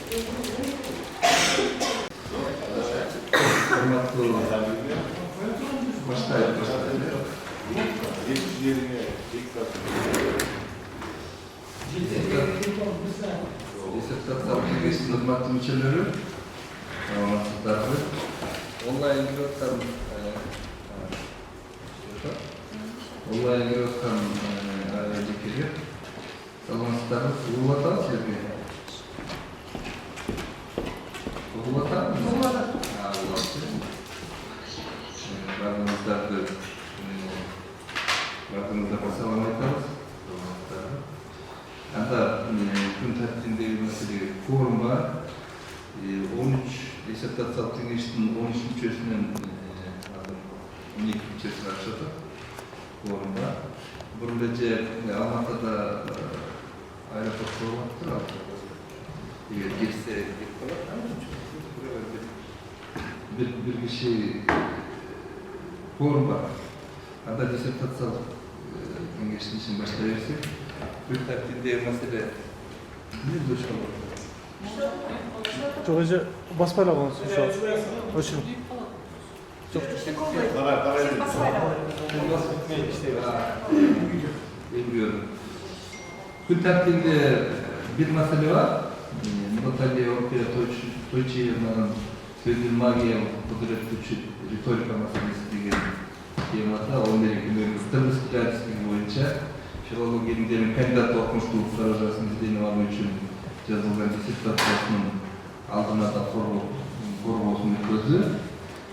Диссертациялық кеңестің хөрмәтле мүшелері, саламатсыздарбы? Онлайн кирип аткан жекелер, саламатсыздарбы? Угуп атабы силерге? Угуп атабы? Бардыңыздарга салам айтабыз. Анда күн тәртибиндеги маселе форумга 13 диссертациялык кеңештин 13 мүчөсүнөн 12 мүчөсү катышат форумга. Бул эле Алматыда аэропорт болуп атат. Эгер келсе кеп калат. Бир киши форумга анда диссертациялык кеңештин ишин баштай берсек, күн тартибиндеги маселе эмне болушун? Жок, эже баспай алгансыз, ошо. Жок. Күн тартибинде бир маселе бар. Наталья Орпия Тойчиевнанын сөздүн магиялык кудурет күчү риторика маселеси деген темада, ал менен стилистика боюнча филология илимдеринин кандидат окумуштуулук даражасын изденip алуу үчүн жазылган диссертациясынын алдына да коргоосун өткөздү.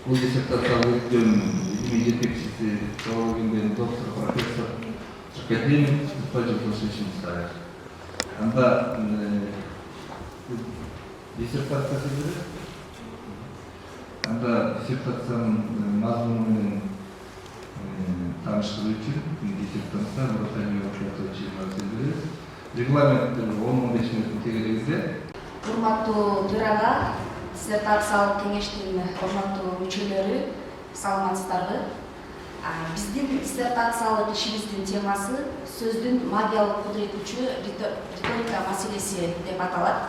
Бул диссертациялык издөөнүн илимий жетекчиси филология илимдеринин доктору профессор академик Тажикулович. Анда диссертациянын мазмуну менен таныштыруу үчүн диссертация регламент 10-15 мүнөттүн тегерегинде. Урматтуу төрага, диссертациялык кеңештин урматтуу мүчөлөрү, саламатсыздарбы? Биздин диссертациялык ишибиздин темасы сөздүн магиялык кудурет күчү риторика маселеси деп аталат.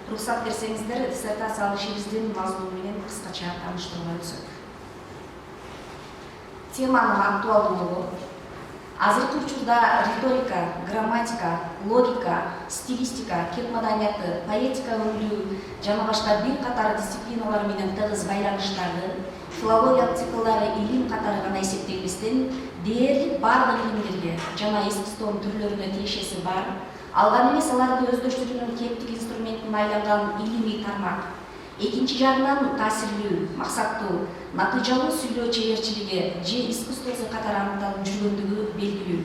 Уруксат берсеңиздер, диссертациялык ишибиздин мазмуну менен кыскача тааныштырууга өтсөк. Теманын актуалдуулугу азыркы учурда риторика, грамматика, логика, стилистика, кеп маданияты, поэтика өңдүү жана башка бир катар дисциплиналар менен тыгыз байланыштагы филология циклдары илим катары гана эсептелбестен дээрлик бардык илимдерге жана искусствонун түрлөрүнө тиешеси бар, алган эмес аларды өздөштүрүүнүн кептик инструментине айланган илимий тармак. Экинчи жагынан таасирлүү, максаттуу, натыйжалуу сүйлөө чеберчилиги же искусствосу катары аныкталып жүргөндүгү белгилүү.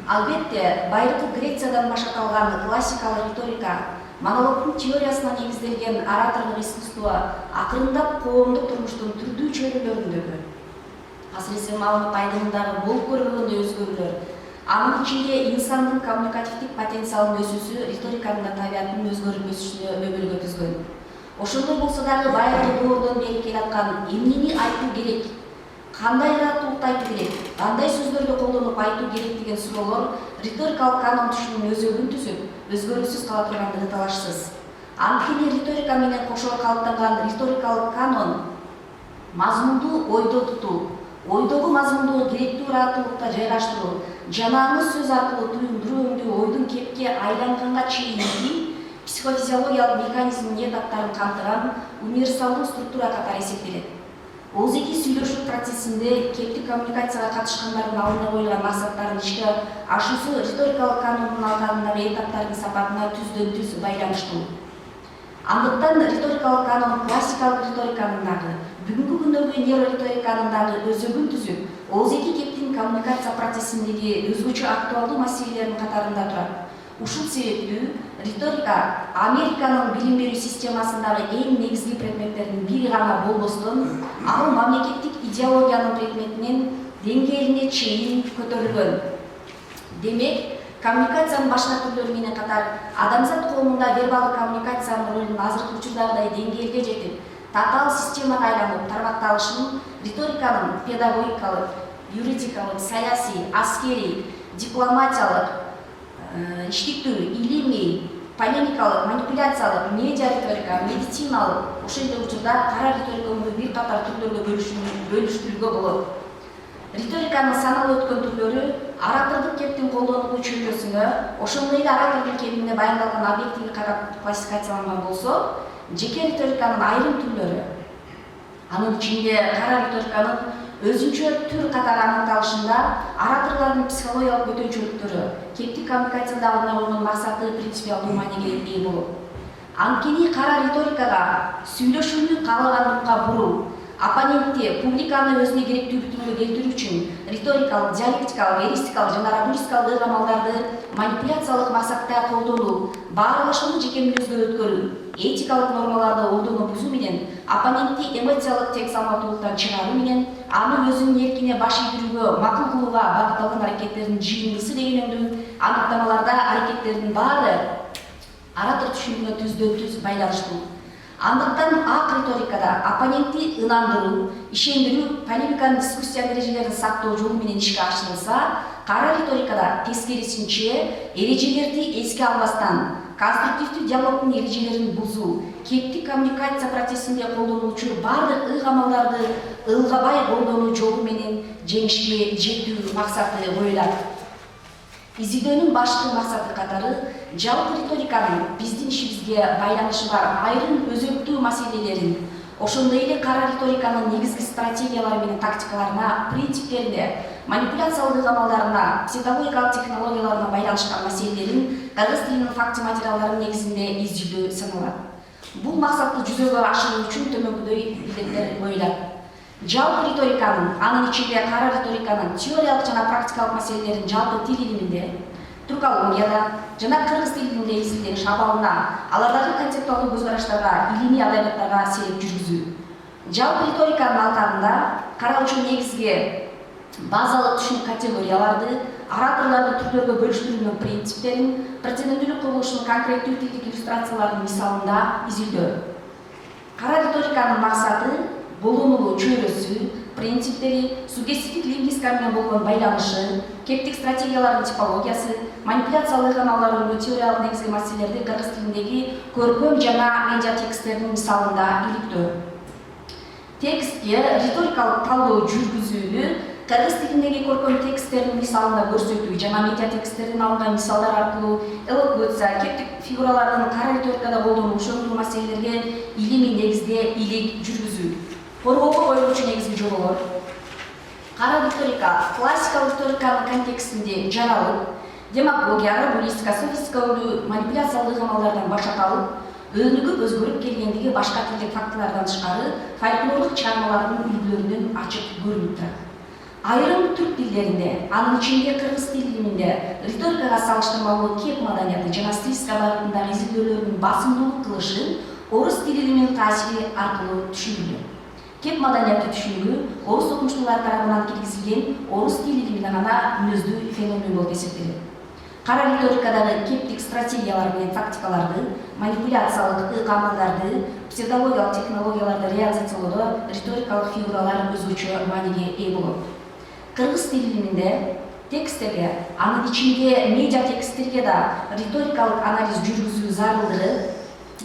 Албетте, байыркы Грециядан башталган классикалык риторика, монологдун теориясына негизделген ораторлук искусство акырындап коомдук турмуштун түрдүү чөйрөлөрүндөгү, асыресе маалымат айдымындагы болуп көрбөгөн өзгөрүүлөр, анын ичинде инсандын коммуникативдик потенциалынын өсүүсү риториканын да табиятынын өзгөрбөсүнө өбөлгө түзгөн. Ошондой болсо дагы байыркы доордон бери келаткан эмнени айтуу керек, кандай ыраттуулукту айтуу керек, кандай сөздөрдү колдонуп айтуу керек деген суроолор риторикалык канон түшүнүүнүн өзөгүн түзүп, өзгөрүүсүз кала тургандыгы талашсыз. Анткени риторика менен кошо калыптанган риторикалык канон мазмунду ойдо тутуу, ойдогу мазмунду керектүү ыраттуулукта жайгаштыруу жана аны сөз аркылуу туюндуруу өңдүү ойдун кепке айланганга чейинки психофизиологиялык механизмдин этаптарын камтыган универсалдуу структура катары эсептелет. Оозеки сүйлөшүү процессинде кептик коммуникацияга катышкандардын алдына коюлган максаттардын ишке ашуусу риторикалык канондун алкагындагы этаптардын сапатына түздөн түз байланыштуу. Андыктан риторикалык канон классикалык риториканын дагы, бүгүнкү күндөгү нейрориториканын дагы өзөгүн түзүп, оозеки кептин коммуникация процессиндеги өзгөчө актуалдуу маселелердин катарында турат. Ушул себептүү риторика Американын билим берүү системасындагы эң негизги предметтердин бири гана болбостон, ал мамлекеттик идеологиянын предметинин деңгээлине чейин көтөрүлгөн. Демек, коммуникациянын башка түрлөрү менен катар адамзат коомунда вербалдык коммуникациянын ролунун азыркы учурдагыдай деңгээлге жетип, татаал системага айланып тармакталышын риториканын педагогикалык, юридикалык, саясий, аскерий, дипломатиялык, иштиктүү, илимий, полемикалык, манипуляциялык, медиа риторика, медициналык ошондой учурда кара риториканы бир катар түрлөргө бөлүштүрүүгө болот. Риториканын саналуу өткөн түрлөрү оратордук кептин колдонуу чөйрөсүнө, ошондой эле оратордун кебине баяндалган объектиге карап классификацияланган болсо, жеке риториканын айрым түрлөрү, анын ичинде кара риториканын өзүнчө түр катары аныкталышында ораторлордун психологиялык көтөнчөлүктөрү, кептик коммуникацияда алдына койгон максаты принципиалдуу мааниге ээ болот. Анткени кара риторикага сүйлөшүүнү каалагандыкка буруу, оппонентти публиканы өзүнө керектүү бүтүнгө келтирүү үчүн риторикалык, диалектикалык, эристикалык жана романистикалык ыкмалдарды манипуляциялык максатта колдонуу, баарлашууну жеке мүнөзгө өткөрүү, этикалык нормаларды олдоно бузуу менен оппонентти эмоциялык тең салмактуулуктан чыгаруу менен аны өзүнүн эркине баш ийдирүүгө, макул кылууга багытталган аракеттердин жыйындысы дегенемдүү аныктамаларда аракеттердин баары оратор түшүнүгүнө түздөн-түз байланыштуу. Андыктан ак риторикада оппонентти ынандыруу, ишендирүү, полемиканын дискуссия эрежелерин сактоо жолу менен ишке ашырылса, кара риторикада тескерисинче эрежелерди эске албастан, конструктивдүү диалогдун эрежелерин бузуу, кептик коммуникация процессинде колдонулчу баардык ыкмалдарды ылгабай колдонуу жолу менен жеңишке жетүү максаты коюлат. Изилдөөнүн башкы максаты катары жалпы риториканын биздин ишибизге байланышы бар айрым өзөктүү маселелерин, ошондой эле кара риториканын негизги стратегиялары менен тактикаларына, принциптерине, манипуляциялык ыкмалдарына, психологиялык технологияларына байланышкан маселелерин кыргыз тилинин факти материалдары негизинде изилдөө саналат. Бул максатты жүзөгө ашыруу үчүн төмөнкүдөй милдеттер коюлат. Жалпы риториканын, анын ичинде кара риториканын теориялык жана практикалык маселелерин жалпы тил илиминде, туркологияда жана кыргыз тилинде изилдеш абалына, алардагы концептуалдуу көз караштарга, илимий адабияттарга сереп жүргүзүү. Жалпы риториканын алкагында каралуучу негизги базалык түшүнүк категорияларды, ораторлорду түрлөргө бөлүштүрүүнүн принциптерин, процедуралык курулушунун конкреттүү тилдик иллюстрацияларынын мисалында изилдөө. Кара риториканын максаты колдонулуу чөйрөсү, принциптери, суггестивдик лингвистика менен болгон байланышы, кептик стратегиялардын типологиясы, манипуляциялык ыкмаларды теориялык негизги маселелерди кыргыз тилиндеги көркөм жана медиа тексттердин мисалында иликтөө. Текстке риторикалык талдоо жүргүзүүнү кыргыз тилиндеги көркөм тексттердин мисалында көрсөтүү жана медиа тексттердин алынган мисалдар аркылуу элокуция, кептик фигуралардын кара риторикада колдонуу ошондой маселелерге илимий негизде илик жүргүзүү. Коргоого коюлуучу негизги жоболор: кара риторика классикалык риториканын контекстинде жаралып, демагогия, романистика, софистика өбү манипуляциялык ыкмалдардан башаталып, өнүгүп өзгөрүп келгендиги башка тилдик фактылардан тышкары фольклорлук чыгармалардын үлгүлөрүнөн ачык көрүнүп турат. Айрым түрк тилдеринде, анын ичинде кыргыз тил илиминде риторикага салыштырмалуу кеп маданияты жана стилистика багытындагы изилдөөлөрдүн басымдуулук кылышы орус тил илиминин таасири аркылуу түшүндүрүлөт. Кеп маданияты түшүнүгү орус окумуштуулар тарабынан киргизилген орус тил илимине гана мүнөздүү феномен болуп эсептелет. Кара риторикадагы кептик стратегиялар менен тактикаларды, манипуляциялык ыкмалдарды, психологиялык технологияларды реализациялоодо риторикалык фигуралар өзгөчө мааниге ээ болот. Кыргыз тил илиминде тексттерге, анын ичинде медиа тексттерге да риторикалык анализ жүргүзүү зарылдыгы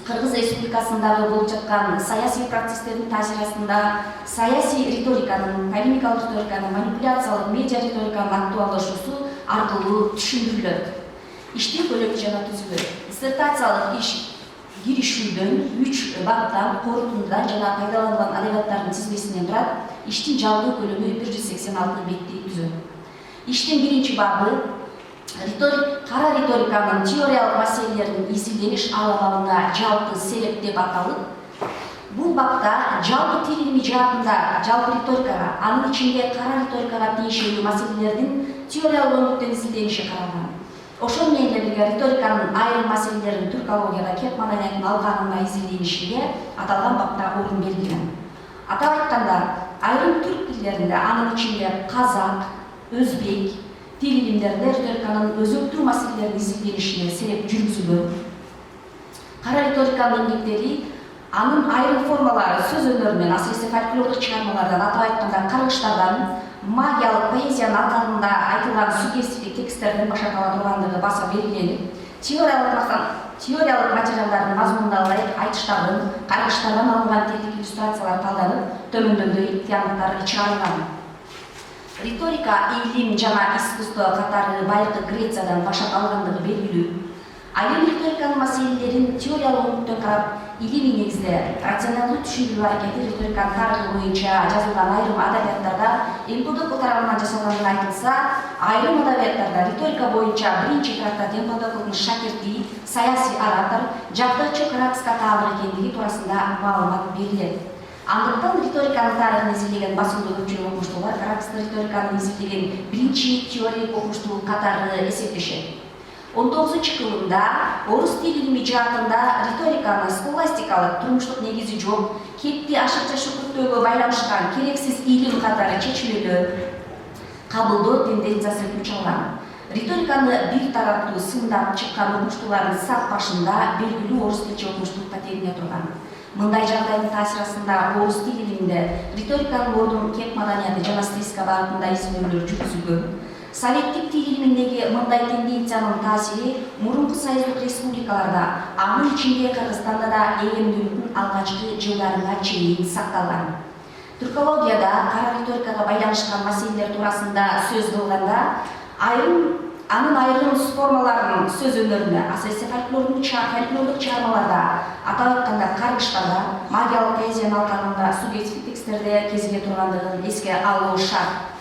Кыргыз Республикасындагы болуп жаткан саясий процесстердин таасири астында саясий риториканын, полемикалык риториканын, манипуляциялык медиа риториканын актуалдашуусу аркылуу түшүндүрүлөт. Иштин көлөмү жана түзүлү. Диссертациялык иш киришүүдөн 3 баптан, корутундан жана пайдаланган адабияттардын тизмесинен турат. Иштин жалпы көлөмү 186 бетти түзөт. Иштин биринчи бабы кара риториканын теориялык маселелерин изилдеш алабында жалпы сереп деп аталып, бул бапта жалпы тил илими жаатында жалпы риторикага, анын ичинде кара риторикага тиешелүү маселелердин теориялык өңүттөн изилдениши каралган. Ошол менен бирге риториканын айрым маселелерин туркологияда, кеп маданиятынын алкагында изилденишиге аталган бапта орун берилген. Атап айтканда, айрым түрк тилдеринде, анын ичинде казак, өзбек тил илимдеринде риториканын өзөктүү маселелерин изилденишине сереп жүргүзүлгөн. Кара риториканын эмгектери, анын айрым формалары сөз өнөрүнөн, асыресе фольклорлук чыгармалардан, атап айтканда каргыштардан, магиялык поэзиянын алкагында айтылган суггестивдик тексттердин башатала тургандыгы баса белгиленип, теориялык теориялык материалдардын мазмунуна ылайык айтыштардын, каргыштардан алынган тилдик иллюстрациялар талданып, төмөндөгүдөй тыянаттар чыгарылган. Риторика, илим жана искусство катары байыркы Грециядан башат алгандыгы белгилүү. Ал эми риториканын маселелерин теориялык өнүктөн карап, илимий негизде рационалдуу түшүндүрүү аракети риториканын тарыхы боюнча жазылган айрым адабияттарда Эмподокл тарабынан жасалгандыгы айтылса, айрым адабияттарда риторика боюнча биринчи трактат Эмподоклдун шакирти, саясий оратор жактырчы Кратска таандык экендиги туурасында маалымат берилет. Андыктан риториканын тарыхын изилдеген басымдуу көпчүлүк окумуштуулар Кратска риториканы изилдеген биринчи теориялык окумуштуу катары эсептешет. 19-кылымда орус тил илими жаатында риториканы схоластикалык турмуштук негизи жок, кетти ашыкча шүкүртөөгө байланышкан керексиз илим катары чечилүүдө кабылдоо тенденциясы күч алган. Риториканы бир тараптуу сындап чыккан окумуштуулардын сап башында белгилүү орус тилчи окумуштуулукка тегине турган. Мындай жагдайдын таасирасында орус тил илиминде риториканын ордун кеп маданияты жана стилистика багытында изилдөөлөр жүргүзүлгөн. Советтик тил илиминдеги мындай тенденциянын таасири мурунку союздук республикаларда, анын ичинде Кыргызстанда да эгемдүүлүктүн алгачкы жылдарына чейин сакталган. Түркологияда кара риторикага байланышкан маселелер туурасында сөз кылганда, анын айрым формаларынын сөз өнөрүндө, асырсы фольклордук чыгармаларда, атап айтканда каргыштарда, магиялык поэзиянын алкагында, субъективдик тексттерде кезиге тургандыгын эске алуу шарт.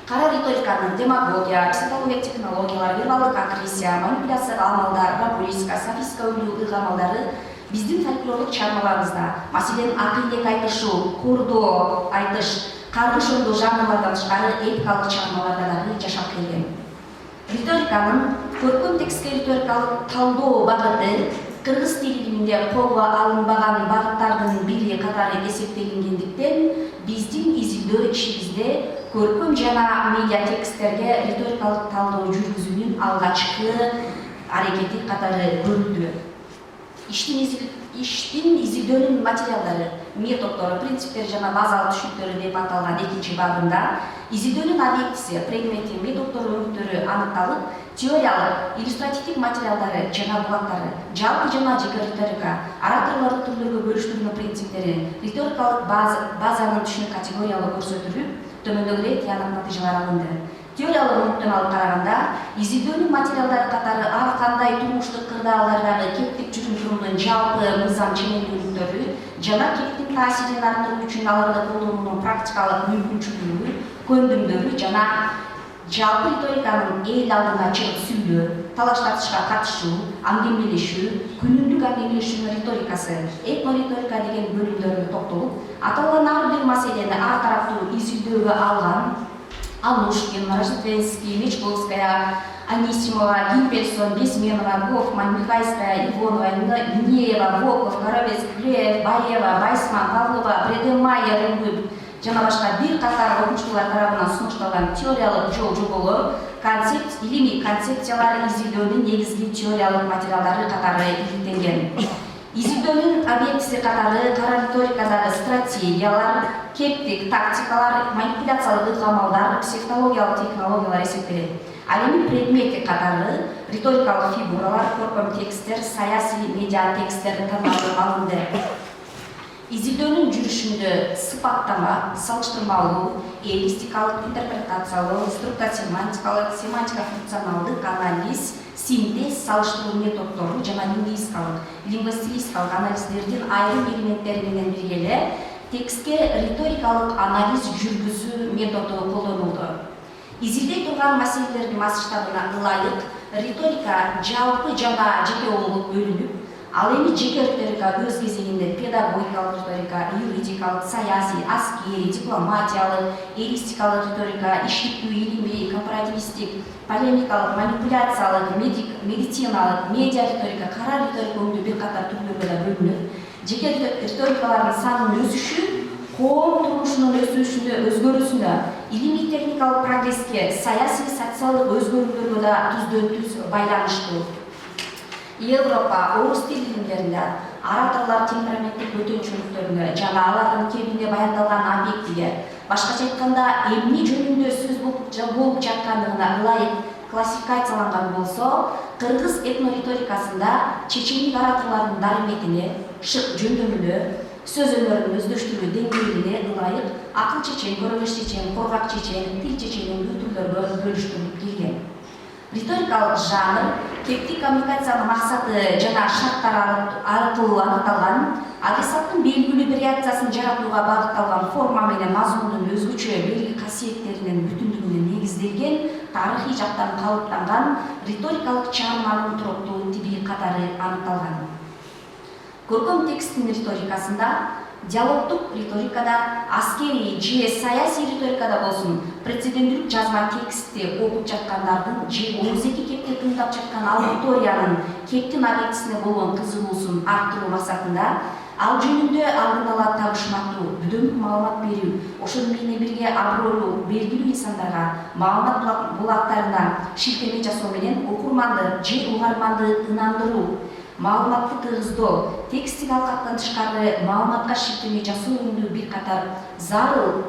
Кара риториканын демагогия, психология технологиялар, вербалдык агрессия, манипуляция амалдар, популистика, софистика өнүү ыйгармалдары биздин фольклорлук чыгармаларыбызда, маселен акыйдек айтышуу, курдоо айтыш, каргыш өндүү жанрлардан тышкары эпикалык чыгармаларда дагы жашап келген. Риториканын көркөм текстке риторикалык талдоо багыты кыргыз тил илиминде колго алынбаган багыттардын бири катары эсептелингендиктен, биздин изилдөө ишибизде көркөм жана медиа тексттерге риторикалык талдоо жүргүзүүнүн алгачкы аракети катары көрүлдү. Иштин изилдөөнүн материалдары, методдору, принциптери жана базалык түшүнүктөрү деп аталган экинчи бабында изилдөөнүн объектиси, предмети, методдору, өнүктөрү аныкталып, теориялык, иллюстративдик материалдары жана булактары, жалпы жана жеке риторика, ораторлордук түрлөргө бөлүштүрүүнүн принциптери, риторикалык базанын түшүнүк категориялык көрсөтүлүп, төмөндөгүдөй тыянак натыйжалар алынды. Теориялык өнүктөн алып караганда, изилдөөнүн материалдары катары ар кандай турмуштук кырдаалдардагы кептик жүрүм-турумдун жалпы мыйзам ченемдүүлүктөрү жана кептин таасирин арттыруу үчүн аларды колдонуунун практикалык мүмкүнчүлүгү, көндүмдөрү жана жалпы риториканын эл алдына чыгып сүйлөө, талаш-тартышка катышуу, аңгемелешүү, күнүмдүк аңгемелешүүнүн риторикасы, этнориторика деген бөлүмдөрүнө токтолуп, аталган ар бир маселени ар тараптуу изилдөөгө алган Алушкин, Рождественский, Мечковская, Анисимова, Гимпельсон, Бесменова, Гофман, Михайская, Ивонова, Минеева, Волков, Горовец, Клеев, Баева, Байсман, Павлова, Бредемайер, жана башка бир катар окумуштуулар тарабынан сунушталган теориялык жоболор, илимий концепциялар изилдөөнүн негизги теориялык материалдары катары иликтенген. Изилдөөнүн объектиси катары кара риторикадагы стратегиялар, кептик тактикалар, манипуляциялык ыйгармалдар, психологиялык технологиялар эсептелет. Ал эми предмети катары риторикалык фигуралар, көркөм тексттер, саясий медиа тексттер тандалып алынды. Изилдөөнүн жүрүшүндө сыпаттама, салыштырмалуу, элистикалык, интерпретациялуу, структурсемантикалык, семантика-функционалдык анализ, синтез, салыштыруу методдору жана лингвостилистикалык анализдердин айрым элементтери менен бирге эле текстке риторикалык анализ жүргүзүү методу колдонулду. Изилдей турган маселелердин масштабына ылайык риторика жалпы жана жеке болуп бөлүнүп, ал эми жеке риторика өз кезегинде педагогикалык риторика, юридикалык, саясий, аскери, дипломатиялык, элистикалык риторика, иштиктүү, илимий, корпоративисттик, полемикалык, манипуляциялык, медициналык, медиа риторика, кара риторика өңдүү бир катар түрлөргө да бөлүнөт. Жеке риторикалардын санынын өсүшү, коом турмушунун өзгөрүүсүнө, илимий техникалык прогресске, саясий, социалдык өзгөрүүлөргө да түздөн-түз байланыштуу. Европа, орус тил илимдеринде ораторлор темпераменттик бөтөнчөлүктөрүнө жана алардын кебинде баяндалган объектиге, башкача айтканда эмне жөнүндө сөз болуп жаткандыгына ылайык классификацияланган болсо, кыргыз этнориторикасында чеченlik ораторлордун дарыметине, шык жөндөмүнө, сөз өнөрүнүн өздөштүрүү деңгээлине ылайык акыл чечен, көрөлөш чечен, коргак чечен, тил чеченин түрлөргө бөлүштүрүлүп келген. Риторикалык жанр кептик коммуникациянын максаты жана шарттары аркылуу аныкталган, адресаттын белгилүү бир реакциясын жаратууга багытталган форма менен мазмундун өзгөчө белги касиеттеринин бүтүндүгүнө негизделген, тарыхый жактан калыптанган риторикалык чыгарманын туруктуу тиби катары аныкталган. Көркөм тексттин риторикасында, диалогдук риторикада, аскерий же саясий риторикада болсун, прецеденттүүлүк жазма текстти окуп жаткандардын же өзеки кепти тыңдап жаткан аудиториянын кептин объектисине болгон кызыгуусун арттыруу максатында ал жөнүндө алдын ала табышмактуу, бүдөмдүк маалымат берүү, ошону менен бирге абройлуу, белгилүү инсандарга маалымат булактарына шилтеме жасоо менен окурманды же угарманды ынандыруу, маалыматты тыгыздоо, тексттик алкактан тышкары маалыматка шилтеме жасоо үндүү бир катар зарыл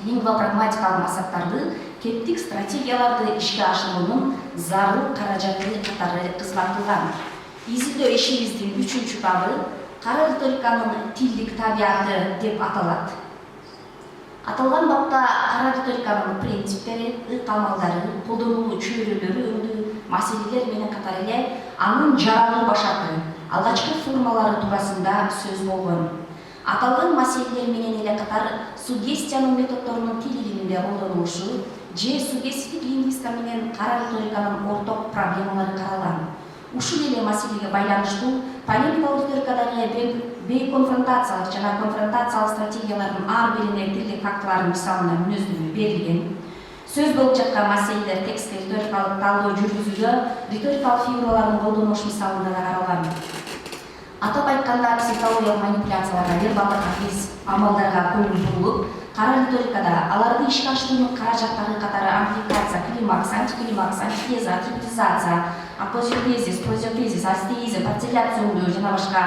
лингвопрагматикалык максаттарды, кептик стратегияларды ишке ашыруунун зарыл каражаты катары кызмат кылган. Изилдөө ишибиздин 3-бабы кара риториканын тилдик табияты деп аталат. Аталган бапта кара риториканын принциптери, ыкмалдары, колдонулуу чөйрөлөрү өндүү маселелер менен катар эле анын жаралуу башаты, алгачкы формалары туурасында сөз болгон. Аталган маселелер менен эле катар суггестиянын методдорунун тил илиминде колдонулушу же суггестивдик лингвистика менен кара риториканын орток проблемалары каралган. Ушул эле маселеге байланыштуу полемикалык риторикадагы бейконфронтациялык жана конфронтациялык стратегиялардын ар бирине тилдик фактылардын мисалына мүнөздөмө берилген. Сөз болуп жаткан маселелер текстке риторикалык талдоо жүргүзүүдө риторикалык фигуралардын колдонулуш мисалында да каралган. Атап айтканда, психологиялык манипуляцияларга, вербалдык акиз амалдарга көңүл бурулуп, кара риторикада аларды ишке ашыруунун каражаттары катары амплификация, климакс, антиклимакс, антитеза, типизация, апозиотезис, позиотезис, астеизм, парцеляция өңдөө жана башка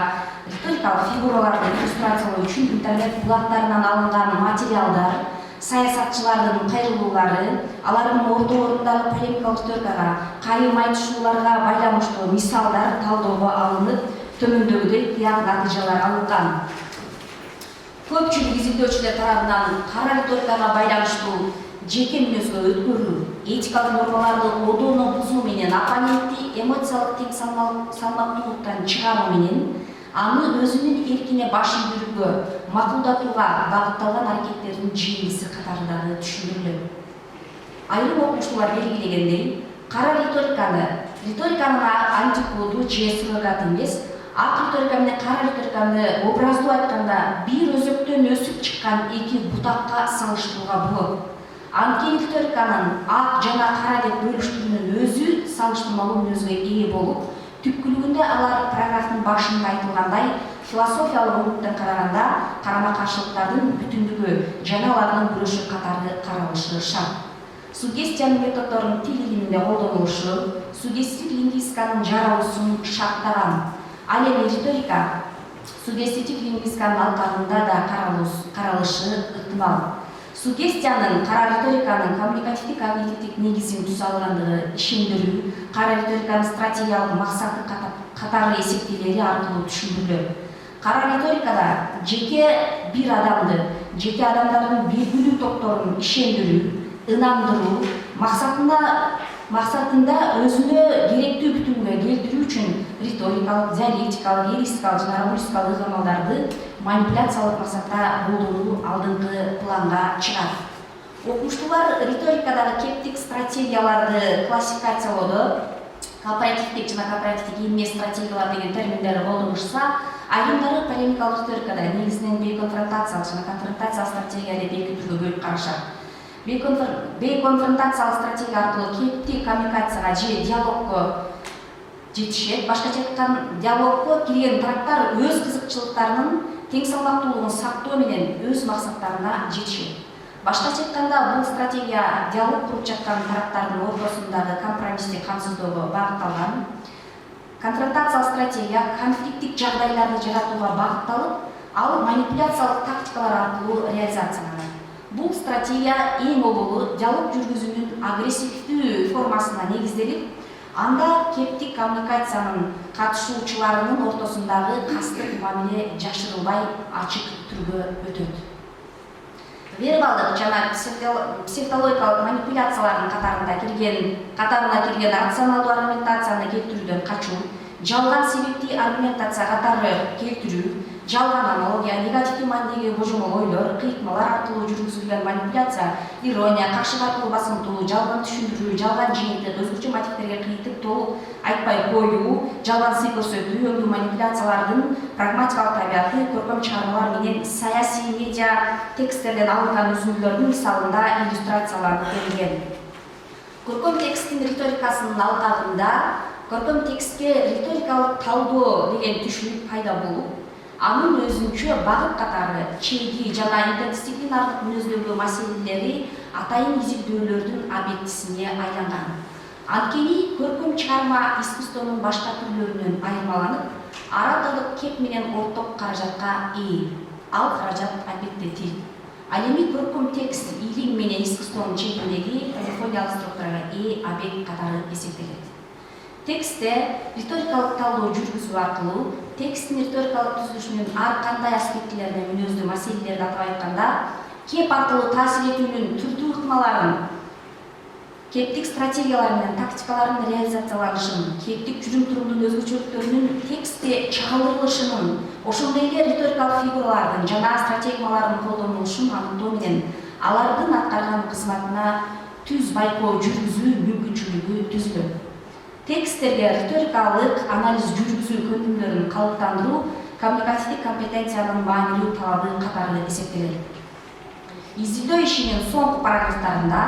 риторикалык фигураларды иллюстрациялоо үчүн интернет булактарынан алынган материалдар, саясатчылардын кайрылуулары, алардын орто орундагы полемикалык риторикага, кайым айтышууларга байланыштуу мисалдар талоого алынып, төмөндөгүдөй тыяк натыйжалар алынган. Көпчүлүк изилдөөчүлөр тарабынан кара риторикага байланыштуу жеке мүнөзгө өткөрүү, этикалык нормаларды одоно бузуу менен оппонентти эмоциялык тең салмактуулуктан чыгаруу менен аны өзүнүн эркине баш ийдирүүгө, макулдатууга багытталган аракеттердин жыйындысы катары дагы түшүндүрүлөт. Айрым окумуштуулар белгилегендей, кара риториканын антиподу же суррогаты эмес, ак риторика менен кара риториканы образдуу айтканда бир өзөктөн өсүп чыккан эки бутакка салыштырууга болот. Анткени риториканын ак жана кара деп бөлүштүрүүнүн өзү салыштырмалуу мүнөзгө ээ болуп, түпкүлүгүндө алар параграфтын башында айтылгандай, философиялык огуттан караганда карама-каршылыктардын бүтүндүгү жана алардын күрөшү катары каралышы шарт. Суггестиянын методдорунун тил илиминде колдонулушу суггестивдик лингвистиканын жаралуусун шарттаган. Ал эми риторика суггестивдик лингвистиканын алкагында да каралышы ыктымал. Суггестиянын кара риториканын коммуникативдик когнитивдик негизин түзө алгандыгы ишендирүү, кара риториканын стратегиялык максаты катары эсептелери аркылуу түшүндүрүлөт. Кара риторикада жеке бир адамды, жеке адамдардын белгилүү топторун ишендирүү, ынандыруу максатында өзүнө керектүү бүтүнгө келтирүү үчүн риторикалык, диалектикалык, эристикалык жана романистикалык ыкмалдарды манипуляциялык максатта колдонуу алдыңкы планга чыгат. Окумуштуулар риторикадагы кептик стратегияларды классификациялоодо корпоративдик жана корпоративдик эмес стратегиялар деген терминдерди колдонушса, айрымдары полемикалык риторикада негизинен бейконфронтациялык жана конфронтациялык стратегия деп эки түргө бөлүп карашат. Бейконфронтациялык стратегия аркылуу кептик коммуникацияга же диалогко жетишет. Башкача айтканда, диалогко кирген тараптар өз кызыкчылыктарынын тең салмактуулугун сактоо менен өз максаттарына жетишет. Башкача айтканда, бул стратегия диалог куруп жаткан тараптардын ортосундагы компромиссти камсыздоого багытталган. Конфронтациялык стратегия конфликттик жагдайларды жаратууга багытталып, ал манипуляциялык тактикалар аркылуу реализацияланат. Бул стратегия эң оболу диалог жүргүзүүнүн агрессивдүү формасына негизделип, анда кептик коммуникациянын катышуучуларынын ортосундагы кастык мамиле жашырылбай ачык түрдө өтөт. Вербалдык жана психологиялык манипуляциялардын катарына кирген рационалдуу аргументацияны келтирүүдөн качуу, жалган себепти аргументация катары келтирүү, жалган аналогия, негативдүү маанидеги божомол ойлор, кыйтмалар аркылуу жүргүзүлгөн манипуляция, ирония, кашык аркылуу басымдоо, жалган түшүндүрүү, жалган жыйынтык, өзгөчө мотивтерге кыйтык толук айтпай коюу, жалган сын көрсөтүү, өңдүү манипуляциялардын прагматикалык табияты көркөм чыгармалар менен саясий медиа тексттерден алынган үзүндүлөрдүн мисалында иллюстрацияланып берилген. Көркөм тексттин риторикасынын алкагында көркөм текстке риторикалык талдоо деген түшүнүк пайда болуп, анын өзүнчө багыт катары чейги жана интердисциплинардык мүнөздөгү маселелери атайын изилдөөлөрдүн объектисине айланган. Анткени көркөм чыгарма искусствонун башка түрлөрүнөн айырмаланып, ара тылдык кеп менен орток каражатка ээ. Ал каражат албетте тил. Ал эми көркөм текст илим менен искусствонун чегиндеги полифониялык структурага ээ объект катары эсептелет. Текстте риторикалык талдоо жүргүзүү аркылуу тексттин риторикалык түзүлүшүнүн ар кандай аспектилерине мүнөздүү маселелерди атап айтканда, кеп аркылуу таасир этүүнүн түрдүү ыкмаларын, кептик стратегиялары менен тактикалардын реализацияланышын, кептик жүрүм-турумдун өзгөчөлүктөрүнүн текстте чагылдырылышынын, ошондой эле риторикалык фигуралардын жана стратегиялардын колдонулушун аныктоо менен алардын аткарган кызматына түз байкоо жүргүзүү мүмкүнчүлүгү түзүлөт. Тексттерге риторикалык анализ жүргүзүү көндүмдөрүн калыптандыруу коммуникативдик компетенциянын маанилүү талабы катары эсептелет. Изилдөө ишинин соңку параграфтарында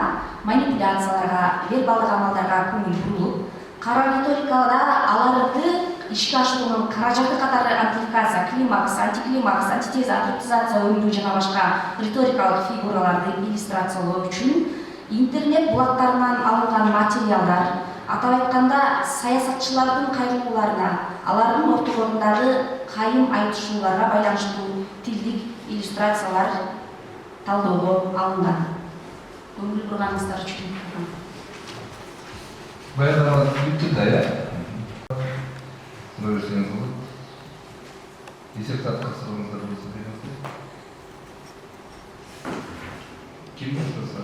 манипуляцияларга, вербалдык амалдарга көңүл бурулуп, кара риторикада аларды ишке ашыруунун каражаты катары амплификация, климакс, антиклимакс, антитеза, абсурдизация, өңдүү жана башка риторикалык фигураларды иллюстрациялоо үчүн интернет булактарынан алынган материалдар, атап айтканда саясатчылардын кайрылууларына, алардын ортолорундагы кайым айтышууларга байланыштуу тилдик иллюстрациялар талдоого алынган. Көңүл бурганыңыздар үчүн рахмат. Баяндама бүттү да, я? Суроо берсеңиз болот. Диссертатка сурооңуздар болсо бериңиздер. Ким баштаса?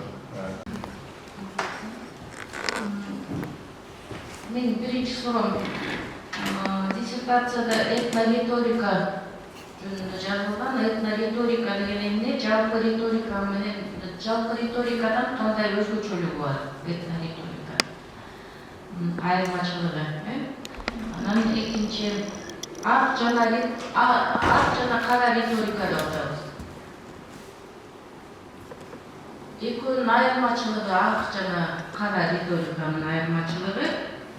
Менин биринчи суроом, диссертацияда этнориторика жөнүндө жазылган. Этнориторика деген эмне? Жалпы риторика менен жалпы риторикадан кандай өзгөчөлүгү бар этнориторика? Айырмачылыгы, Анан экинчи ак жана кара риторика деп атабыз. Экөөнүн айырмачылыгы, ак жана кара риториканын айырмачылыгы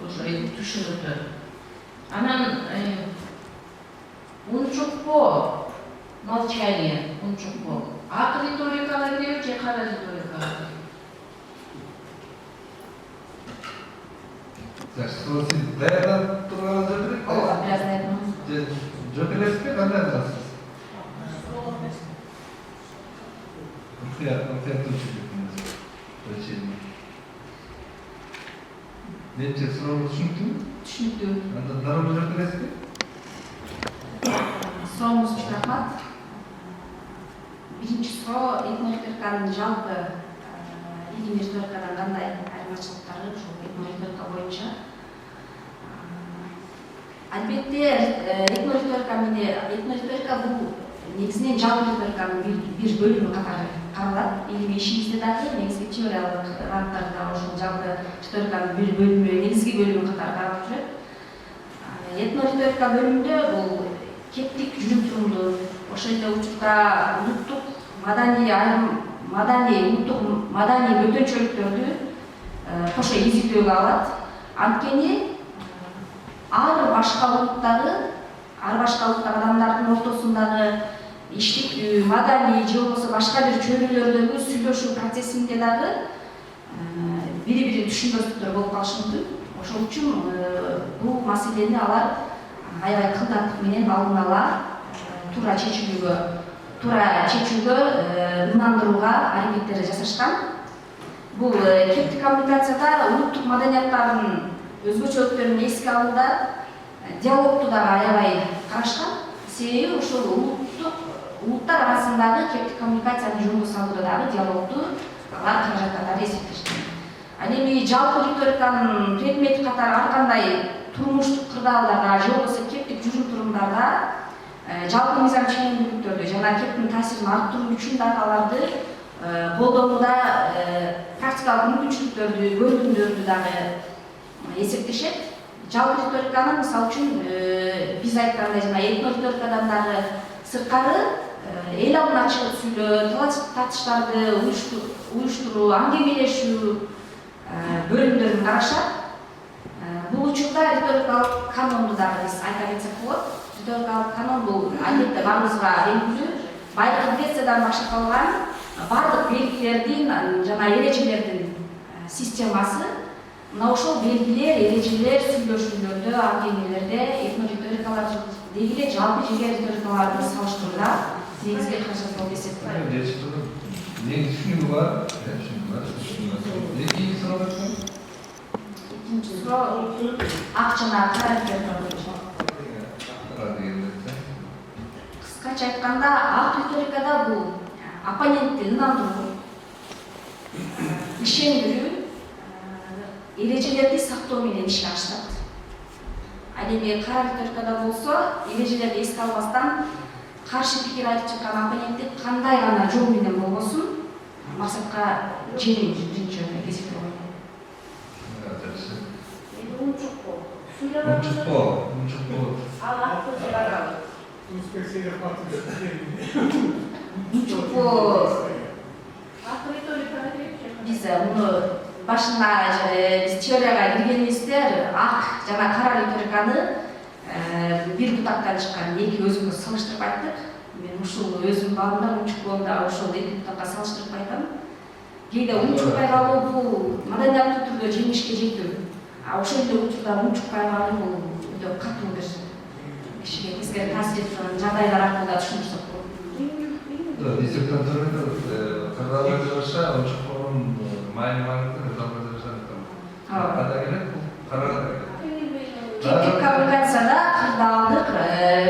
ошо түшүнүктөр. Анан унчукпоо, молчание, унчукпоо. Ак риторикага киреби же кара риторикага киреби? Значит, сиз даярдап турганыңызды билип Ооба, бир аз даярдап. Жок элесизби, кандай кыласыз? Нече сурооңуз түшүнүктүүбү? Түшүнүктүү. Анда дароо жок элесизби? Сурооңуз үчүн рахмат. Биринчи суроо этнориториканын жалпы илим риторикадан кандай айырмачылыктары ушул этнориторика боюнча. Албетте этнориторика бул негизинен жалпы риториканын бир бөлүмү катары каралат. Илимий ишибизде дагы негизги теориялык рамкаларда ошол жалпы риториканын бир бөлүмү, негизги бөлүмү катары каралып жүрөт. Этнориторика бөлүмүндө бул кептик жүрүм-турумду, ошол эле учурда улуттук маданий бөтөнчөлүктөрдү кошо изилдөөгө алат. Анткени ар башка улуттагы адамдардын ортосундагы иштик маданий же болбосо башка бир чөйрөлөрдөгү сүйлөшүү процессинде дагы бири-бирин түшүнбөстүктөр болуп калышы мүмкүн. Ошол үчүн бул маселени алар аябай кылдаттык менен алдын ала туура туура чечүүгө ынандырууга аракеттер жасашкан. Бул кептик коммуникацияда улуттук маданияттардын өзгөчөлүктөрүн эске алууда диалогду дагы аябай карашкан. Себеби ушул улуттар арасындагы кептик коммуникацияны жолго салууда дагы диалогду алар каражаттарды эсептешкен. Ал эми жалпы риториканын предмети катары ар кандай турмуштук кырдаалдарда же болбосо кептик жүрүм турумдарда жалпы мыйзам ченемдүүлүктөрдү жана кептин таасирин арттыруу үчүн дагы аларды колдонууда практикалык мүмкүнчүлүктөрдү, көрүнүмдөрдү дагы эсептешет. Жалпы риториканын мисалы үчүн биз айткандай жана этнориторикадан дагы сырткары эл алдына чыгып сүйлөө, татыштарды уюштуруу, аңгемелешүү бөлүмдөрүн карашат. Бул учурда риторикалык канонду дагы биз айта кетсек болот. Риторикалык канон бул албетте баарыбызга белгилүү, байыркы Грециядан башталган бардык белгилердин жана эрежелердин системасы. Мына ошол белгилер, эрежелер сүйлөшүүлөрдө, аңгемелерде, этнориторикалар деги эле жалпы жеке риторикаларды салыштырууда негизги каражат болуп эсептелет. Негизги бар. Экинчи суроо. Экинчи суроо ак жана кара риторика боюнча. Кыскача айтканда, ак риторикада бул оппонентти ынандыруу, ишендирүү, эрежелерди сактоо менен ишке ашат. Ал эми кара риторикада болсо, эрежелерди эске албастан каршы пикир айтып чыккан оппонентти кандай гана жол менен болбосун максатка жетүү биринчи эсептелет. Биз муну башында биз теорияга киргенибизде ак жана кара риториканы бир бутактан чыккан эки өзүбүз салыштырып айттык. Мен ушул өзүмдүн балымда унчуккоомда ошол эки бутакка салыштырып айтам. Кээде унчукпай калуу бул маданияттуу түрдө жеңишке жетүү. А ошол эле учурда унчукпай калуу бул өтө катуу бир кишиге бизге таасир эткөн жагдайлар аркылуу да түшүндүрсөк болот. Диссертацияда кырдаалга жаша унчуккон майнымаңызды жалпы жашадым. Када келет, карага келет. Кептик коммуникацияда кырдаалдык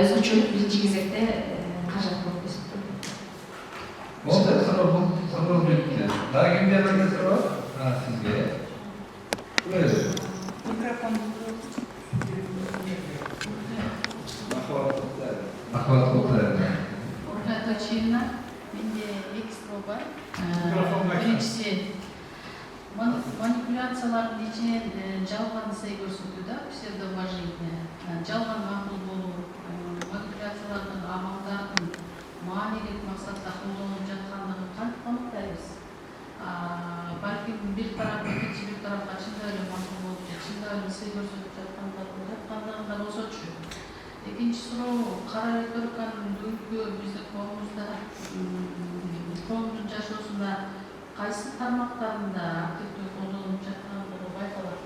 өзгөчөлүк биринчи кезекте кажат болуп эсептелет. Бул суроо битти. Дагы кимде бар суроо? Сизге. Бuyurun. Mikrofon. Ахват Култаева. Орта Точилина. Менде экстра бар. Биринчиси манипуляциялардын ичинен жалган сый көрсөтүү да, псевдовложение. Жалган макул болуу, манипуляциялардын амалдардын маанилик максатта колдонулуп жаткандыгын кантип аныктайбыз? Балким бир тараптан экинчи бир тарапка чындап эле макул болуп же чындап эле сый көрсөтүп жаткандыгында болсочу. Экинчи суроо, кара риториканын бүгүнкү биздин коомдун жашоосунда кайсы тармактарында активдүү колдонулуп жаткандыгы байкалат?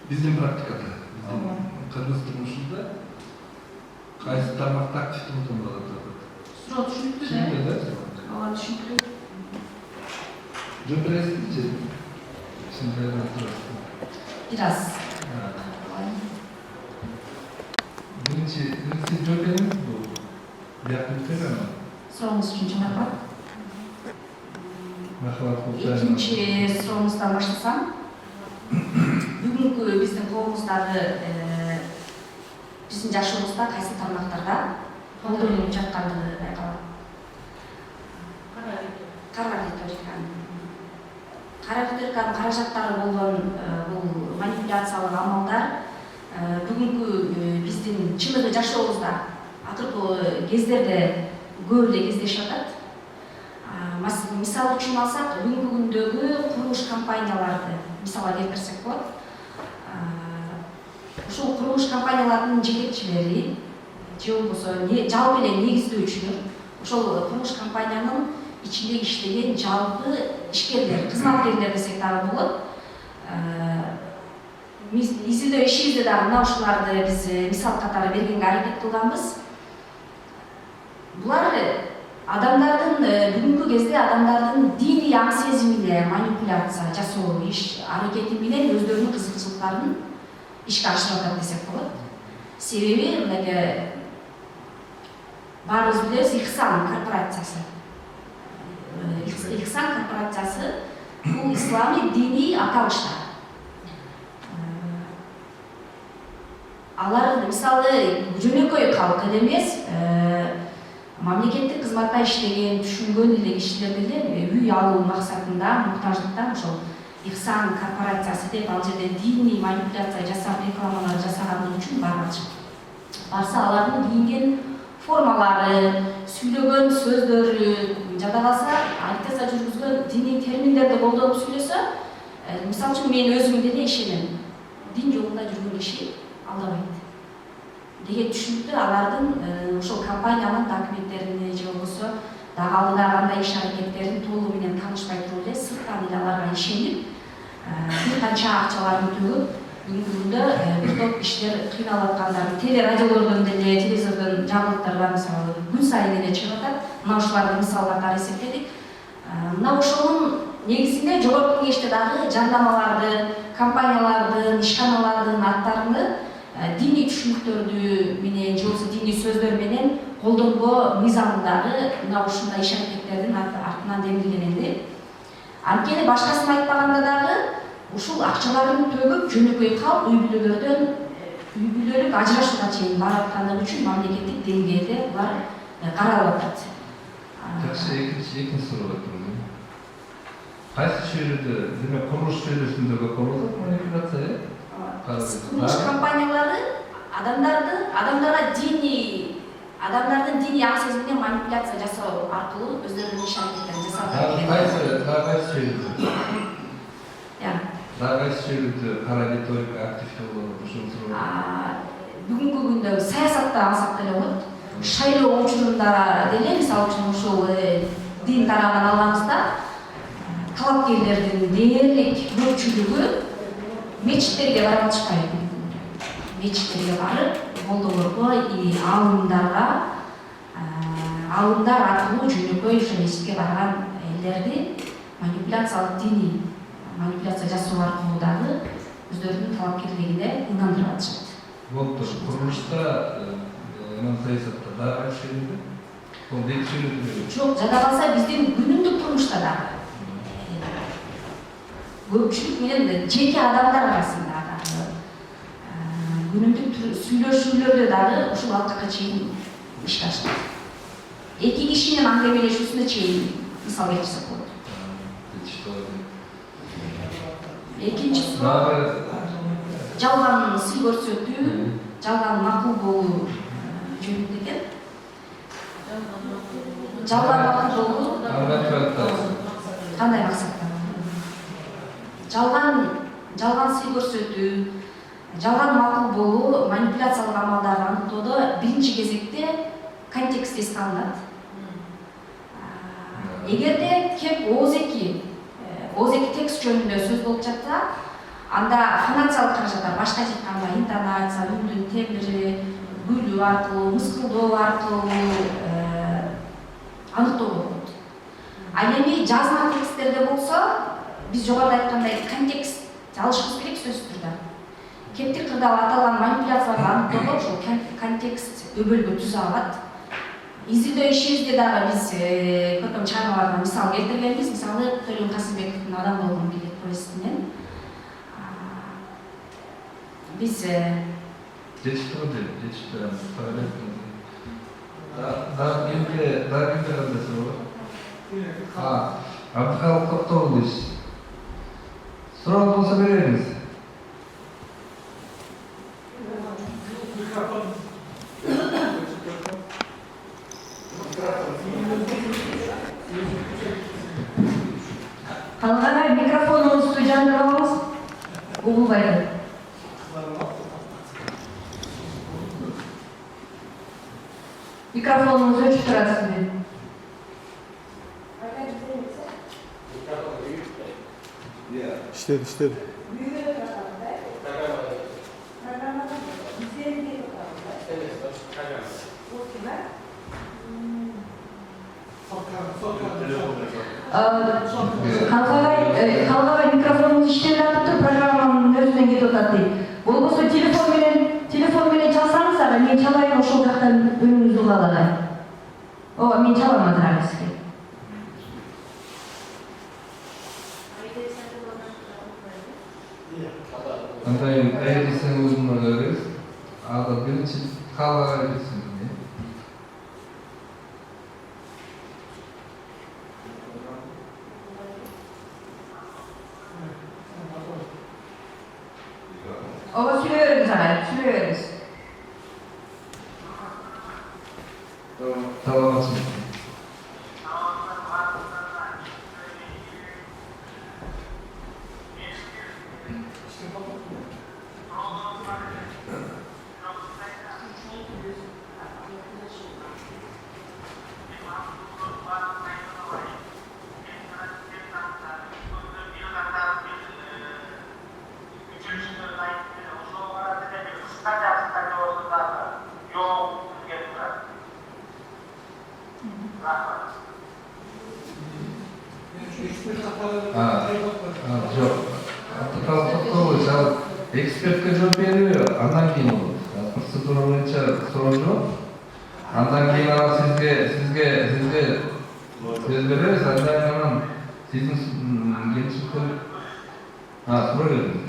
Биздин практикада, кыргыз турмушунда кайсы тармакта активдүү колдонулуп жатат? Суроо түшүнүктүү да? Ооба, түшүнүктүү. Жөн бересизби? Бир аз. Биринчи жөн бериңиз бул. Биякты Сурооңуз үчүн рахмат. Экинчи сурооңуздан баштасам, бүгүнкү биздин коомуздагы биздин жашообузда кайсы тармактарда колдонулуп жаткандыгы байкалат. Кара риториканын каражаттары болгон бул манипуляциялык амалдар бүгүнкү биздин чыныгы жашообузда акыркы кездерде көп эле кездешип атат. Мисал үчүн алсак, бүгүнкү күндөгү курулуш компанияларды мисалга келтирсек болот. Ушул курулуш компанияларынын жетекчилери же болбосо жалпы эле негиздөөчүлөр ошол курулуш компаниянын ичинде иштеген жалпы ишкерлер, кызматкерлер десек дагы болот. Изилдөө ишибизде дагы мына ушуларды биз мисал катары бергенге аракет кылганбыз. Булар адамдардын бүгүнкү кезде адамдардын диний аң сезимине манипуляция жасоо иш аракети менен өздөрүнүн кызыкчылыктарын ишке ашырып атат десек болот. Себеби мынакей баарыбыз билебиз Ихсан корпорациясы. Ихсан корпорациясы бул ислами диний аталыштар. Алар мисалы жөнөкөй калк эле эмес, мамлекеттик кызматта иштеген, түшүнгөн эле кишилер деле үй алуу максатында муктаждыктан ошол Ихсан корпорациясы деп ал жерде диний манипуляция жасап рекламалар жасаганлыгы үчүн барчу. Барса алардын кийинген формалары, сүйлөгөн сөздөрү, жада калса айтса жүргүзгөн диний терминдерди колдонуп сүйлөсө, мисалы үчүн мен өзүм деле ишенем. Дин жолунда жүргөн киши алдабайт деген түшүнүктө алардын ошол компаниянын документтерине же болбосо дагы алдыда кандай иш аракеттерин толугу менен таанышпай туруп эле сырттан эле аларга ишенип бир канча акчаларын төгүп бүгүнкү күндө бир топ кишилер кыйналып аткандарын телерадиолордон деле телевизордон жаңылыктарда мисалы күн сайын эле чыгып атат. Мына ушуларды мисал катары эсептедик. Мына ошонун негизинде жогорку кеңеште дагы жарнамаларды, компаниялардын, ишканалардын аттарını dini түшүнүктөрдү менен же болбосо dini сөздөр менен колдонбоо мыйзамындагы мына ушундай иш аракеттердин артынан демилгенинди. Анткени башкасын айтпаганда дагы ушул акчаларын төгүп жөнөкөй калк үй бүлөлүк ажырашууга чейин барып аткандыгы үчүн мамлекеттик деңгээлде булар каралып атат. Жакшы, экинчи суроо турду. Кайсы чөйрөдө, демек курулуш чөйрөсүндө көп болот манипуляция? Курулуш компаниялары адамдардын диний аң сезимине манипуляция жасоо аркылуу өздөрүнүн иш аракеттерин жасап Кайсы чөйрөдө? Кайсы чөйрөдө кара риторика активдүү болот ушул суроо? Бүгүнкү күндө саясатта алсак деле болот. Шайлоо учурунда деле мисалы үчүн ушул дин тарабынан алганыбызда талапкерлердин дээрлик көпчүлүгү мечиттерге барып атышпайт. Мечиттерге барып, болдолорго, алымдар аркылуу жөнөкөй ошо мечитке барган элдерди манипуляциялык диний манипуляция жасоо аркылуу дагы өздөрүнүн талапкерлигине ыңгандырып атышат. Болуптур. Курулушта саясатта дагы ишенди. Бул детишүүнү Жок, жада калса биздин күнүмдүк турмушта дагы көпчүлүк менен жеке адамдар арасында дагы күнүмдүк сүйлөшүүлөрдө дагы ушул алкакка чейин ишке ашат. Эки кишинин аңгемелешүүсүнө чейин мисал келтирсек болот. Экинчи суроо жалган сый көрсөтүү, жалган макул болуу жөнүндө экен. Жалган макул болуу кандай максатта? Жалган сый көрсөтүү, жалган макул болуу манипуляциялык амалдарды аныктоодо биринчи кезекте контекст эске алынат. Эгерде кеп ооз-эки текст жөнүндө сөз болуп жатса, анда фонациялык каражаттар, башкача айтканда интонация, үндүн тембри, күлүү аркылуу, мыскылдоо аркылуу аныктоо болот. Ал эми жазма тексттерде болсо, биз жогоруда айткандай контекст алышыбыз керек сөзсүз түрдө. Кептик кырдаал аталган манипуляцияларды аныктоодо ошол контекст өбөлгө түзө алат. Изилдөө ишибизде дагы биз көптөгөн чыгармалардан мисал келтиргенбиз. Мисалы, Төлөн Касымбековдун Адам болгум келет повестинен биз Абдыкалык Токтогулович, суроо болсо беребиз. Калган микрофонуңузду жандырып алыңыз. Угулбайды. Микрофонуңуз өчүп турат сиздин. İşledi. Калгабай микрофонумуз иштеп жатыптыр, программанын өзүнөн кетип атат дейт. Болбосо телефон менен чалсаңыз ага мен чалайын ошол жактан үнүңүздү угалы. Ооба, мен чалам азыр сизге. Андайым десең өзүмө беребиз. Ага биринчи калгага кетсин. Ооба, сүйлөй бериңиз ага, сүйлөй бериңиз. Саламатсызбы. Жоқ. Экспертке жооп берүү, андан кийин болот. Процедура боюнча суроо жооп. Андан кийин ага сизге сөз беребиз, андан кийин сиздин келишимдер суроо бериңиз.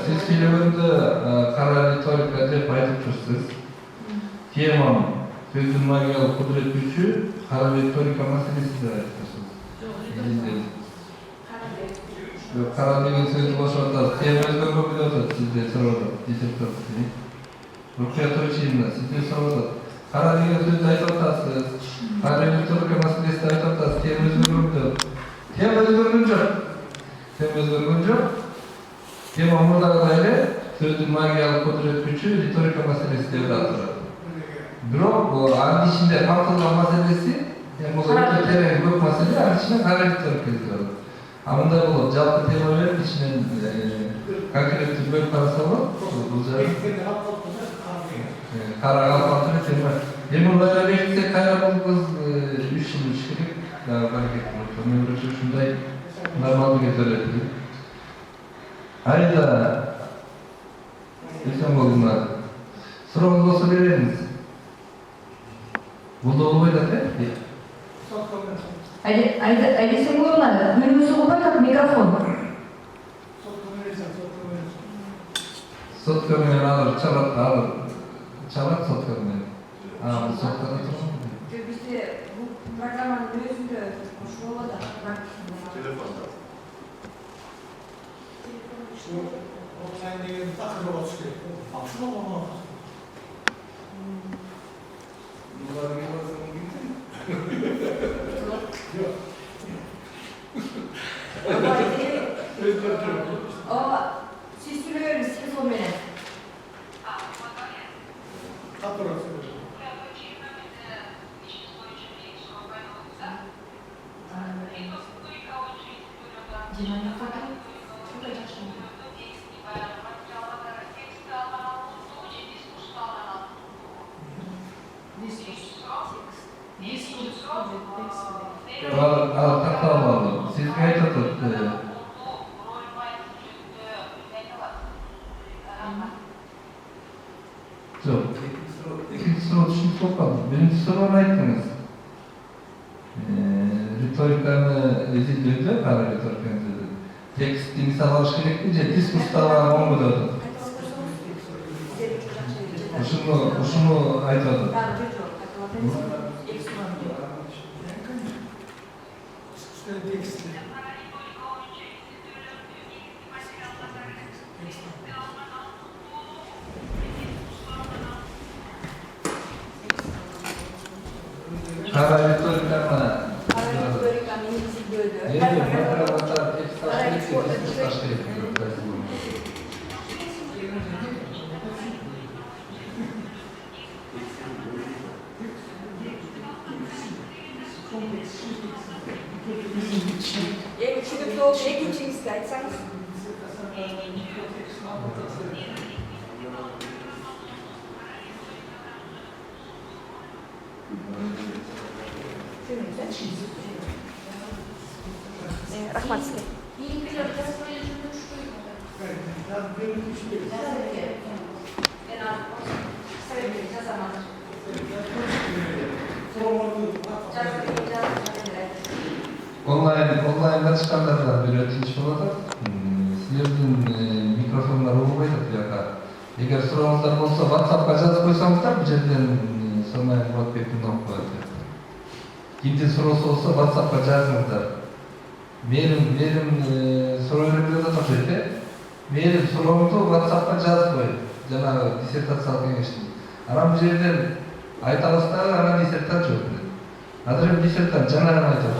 Siz filminde kara retorika dep aytıp tursiz. Temam sözdün magiyalık kudret gücü kara retorika meselesi de aytıp tursiz. Kara деген сөздү кошуп атасыз. Тема өзгөргөн болуп атат, сизде сурап атат. Диссертация. Рукия Турчинова сизде сурап атат. Кара деген сөздү айтып атасыз. Кара реторика маселесин айтып атасыз. Тема өзгөргөн болуп атат. Тема өзгөргөн жок. Тема мурдагыдай эле сөздүн магиялык кудурет күчү риторика маселеси деп аталат. Бирок анын ичинде камтылган маселеси бул өтө терең көп маселе, анын ичинен кара риторика деп аталат. А мындай болот, жалпы тема берип ичинен конкреттүү бөлүп караса болот. Бул жагы кара калпактуу тема. Эми мындай эле бекитсек кайра бул кыз 3 жыл иш керек. Баракет болот. Мен өзү ушундай нормалдуу кетелет. Айда, эсен болдуңар. Сурооңуз болсо бериңиз. Бул да болбойт атат, Айда эсен болдуңар. Үнүңүздү угуп атат микрофон. Сотка менен алып чалат сотка менен. Соткада турган. Бизде бул программанын өзүндө ошол болот да. Телефонда. Online деген такыр болуш керек. Ошол болмок. Буларды келбесе Ооба, сиз сүйлөйбүз телефон менен. Sizge aytып атат. Жоқ, экинчи суроо түшүнүп калдым. Биринчи суроону айттыңыз. Риториканы изилдөөдө, кара риториканы текстти мисал алыш керекпи же дискурстагы оңго деп атат. Ушуну айтып атат. Кара риториканы риториканы негизилдөөдө материалдар текст керек. эми түшүнүктүү болуп экинчиңизди айтсаңыз. Рахмат сизге. Онлайнга чыккандарда бир өтүнүч болуп атат. Силердин микрофондор угулбай атат буяка. Эгер сурооңуздар болсо WhatsAppка жазып койсоңуздар, бул жерден Сомай Муратбектин окуп коет. Кимдин суроосу болсо WhatsAppка жазыңыздар. Менин суроо берип атат да. Менин сурооңду WhatsAppка жазып кой. Жанагы диссертациялык кеңештин. Анан бул жерден айтабыз да, анан диссертация жок. Азыр диссертация жанагы айтат.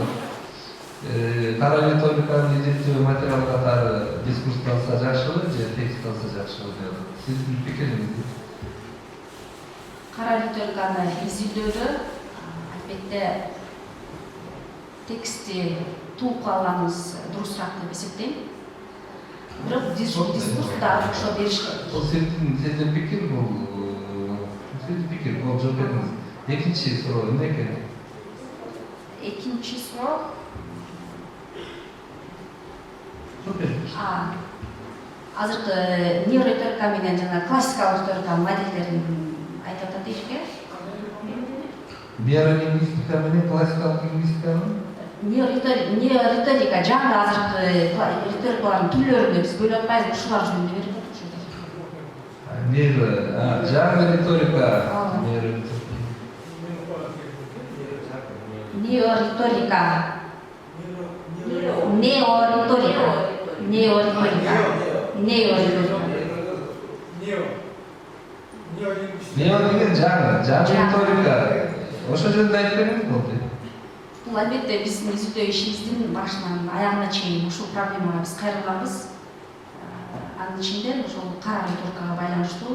Кара риториканы изилтөө материал катары дискурс алса жакшы болот же текст алса жакшы болот. Сиздин пикириңиз? Кара риториканы изилдөөдө албетте текстти тууп алганыбыз дурусураак деп эсептейм. Бирок дискурсту да окшо бериш керек. Бул сиздин пикир бул. Сиздин пикир бул жооп бериңиз. Экинчи суроо эмне экен? Экинчи суроо азыркы нейрориторика менен жана классикалык риторика моделдерин айтып атат дейишке. Нейролингвистика менен классикалык лингвистиканы? Нейрориторика жаңы азыркы риторикалардын түрлөрүн биз бөлүп атпайбызбы, ушулар жөнүндө берип атат ушул. Жаңы риторика. Неолингвистика жаңы риторика. Ошо жөнүндө айтып бериңиз болду. Бул албетте биздин изилдөө ишибиздин башынан аягына чейин ушул проблемага биз кайрылганбыз. Анын ичинде ошол кара риторикага байланыштуу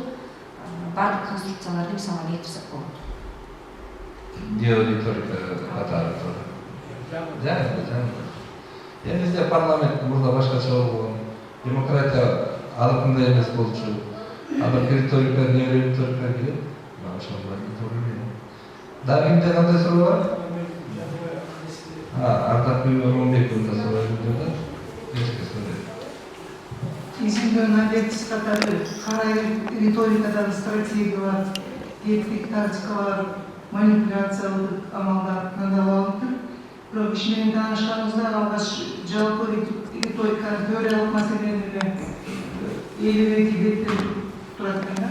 бардык конструкцияларды мисалга келтирсек болот. Неориторика катары. Жаңы. Эми бизде парламент мурда башкача болгон. Демократия алыкындай эмес болчу. Алар риторика, неориторика келет. Ошондой риторика. Дагы кимде кандай суроо бар? Ардак Ормонбековдун суроо бар. Изилдөөнүн объектиси катары кара риторикадан стратегиялар, тактикалар, манипуляциялык амалдар тандалып, бирок иш менен таанышканыбызда алгач жалпы риториканын теориялык маселелери элүү беттен турат экен да.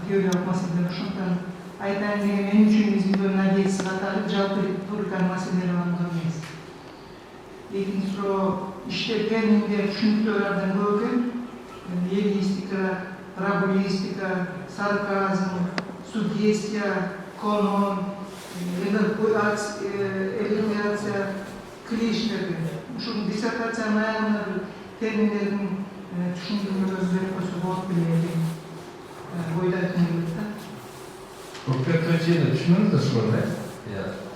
Теориялык маселелер ошондон айтайын деген мен үчүн изилдөөнүн объектиси катары жалпы риториканын маселелери алынган эмес. Экинчи суроо иште терминдер түшүнүктөрүн көп экен. Лингвистика, рабулистика, сарказм, суггестия, конон, элегация, клишелер. Ушул диссертациянын аягында терминдердин түшүндүрмөлөрүн берип койсо болот беле. Ойдо айтылат да. Көпкөтөчүнү түшүнүңүз суроону, э?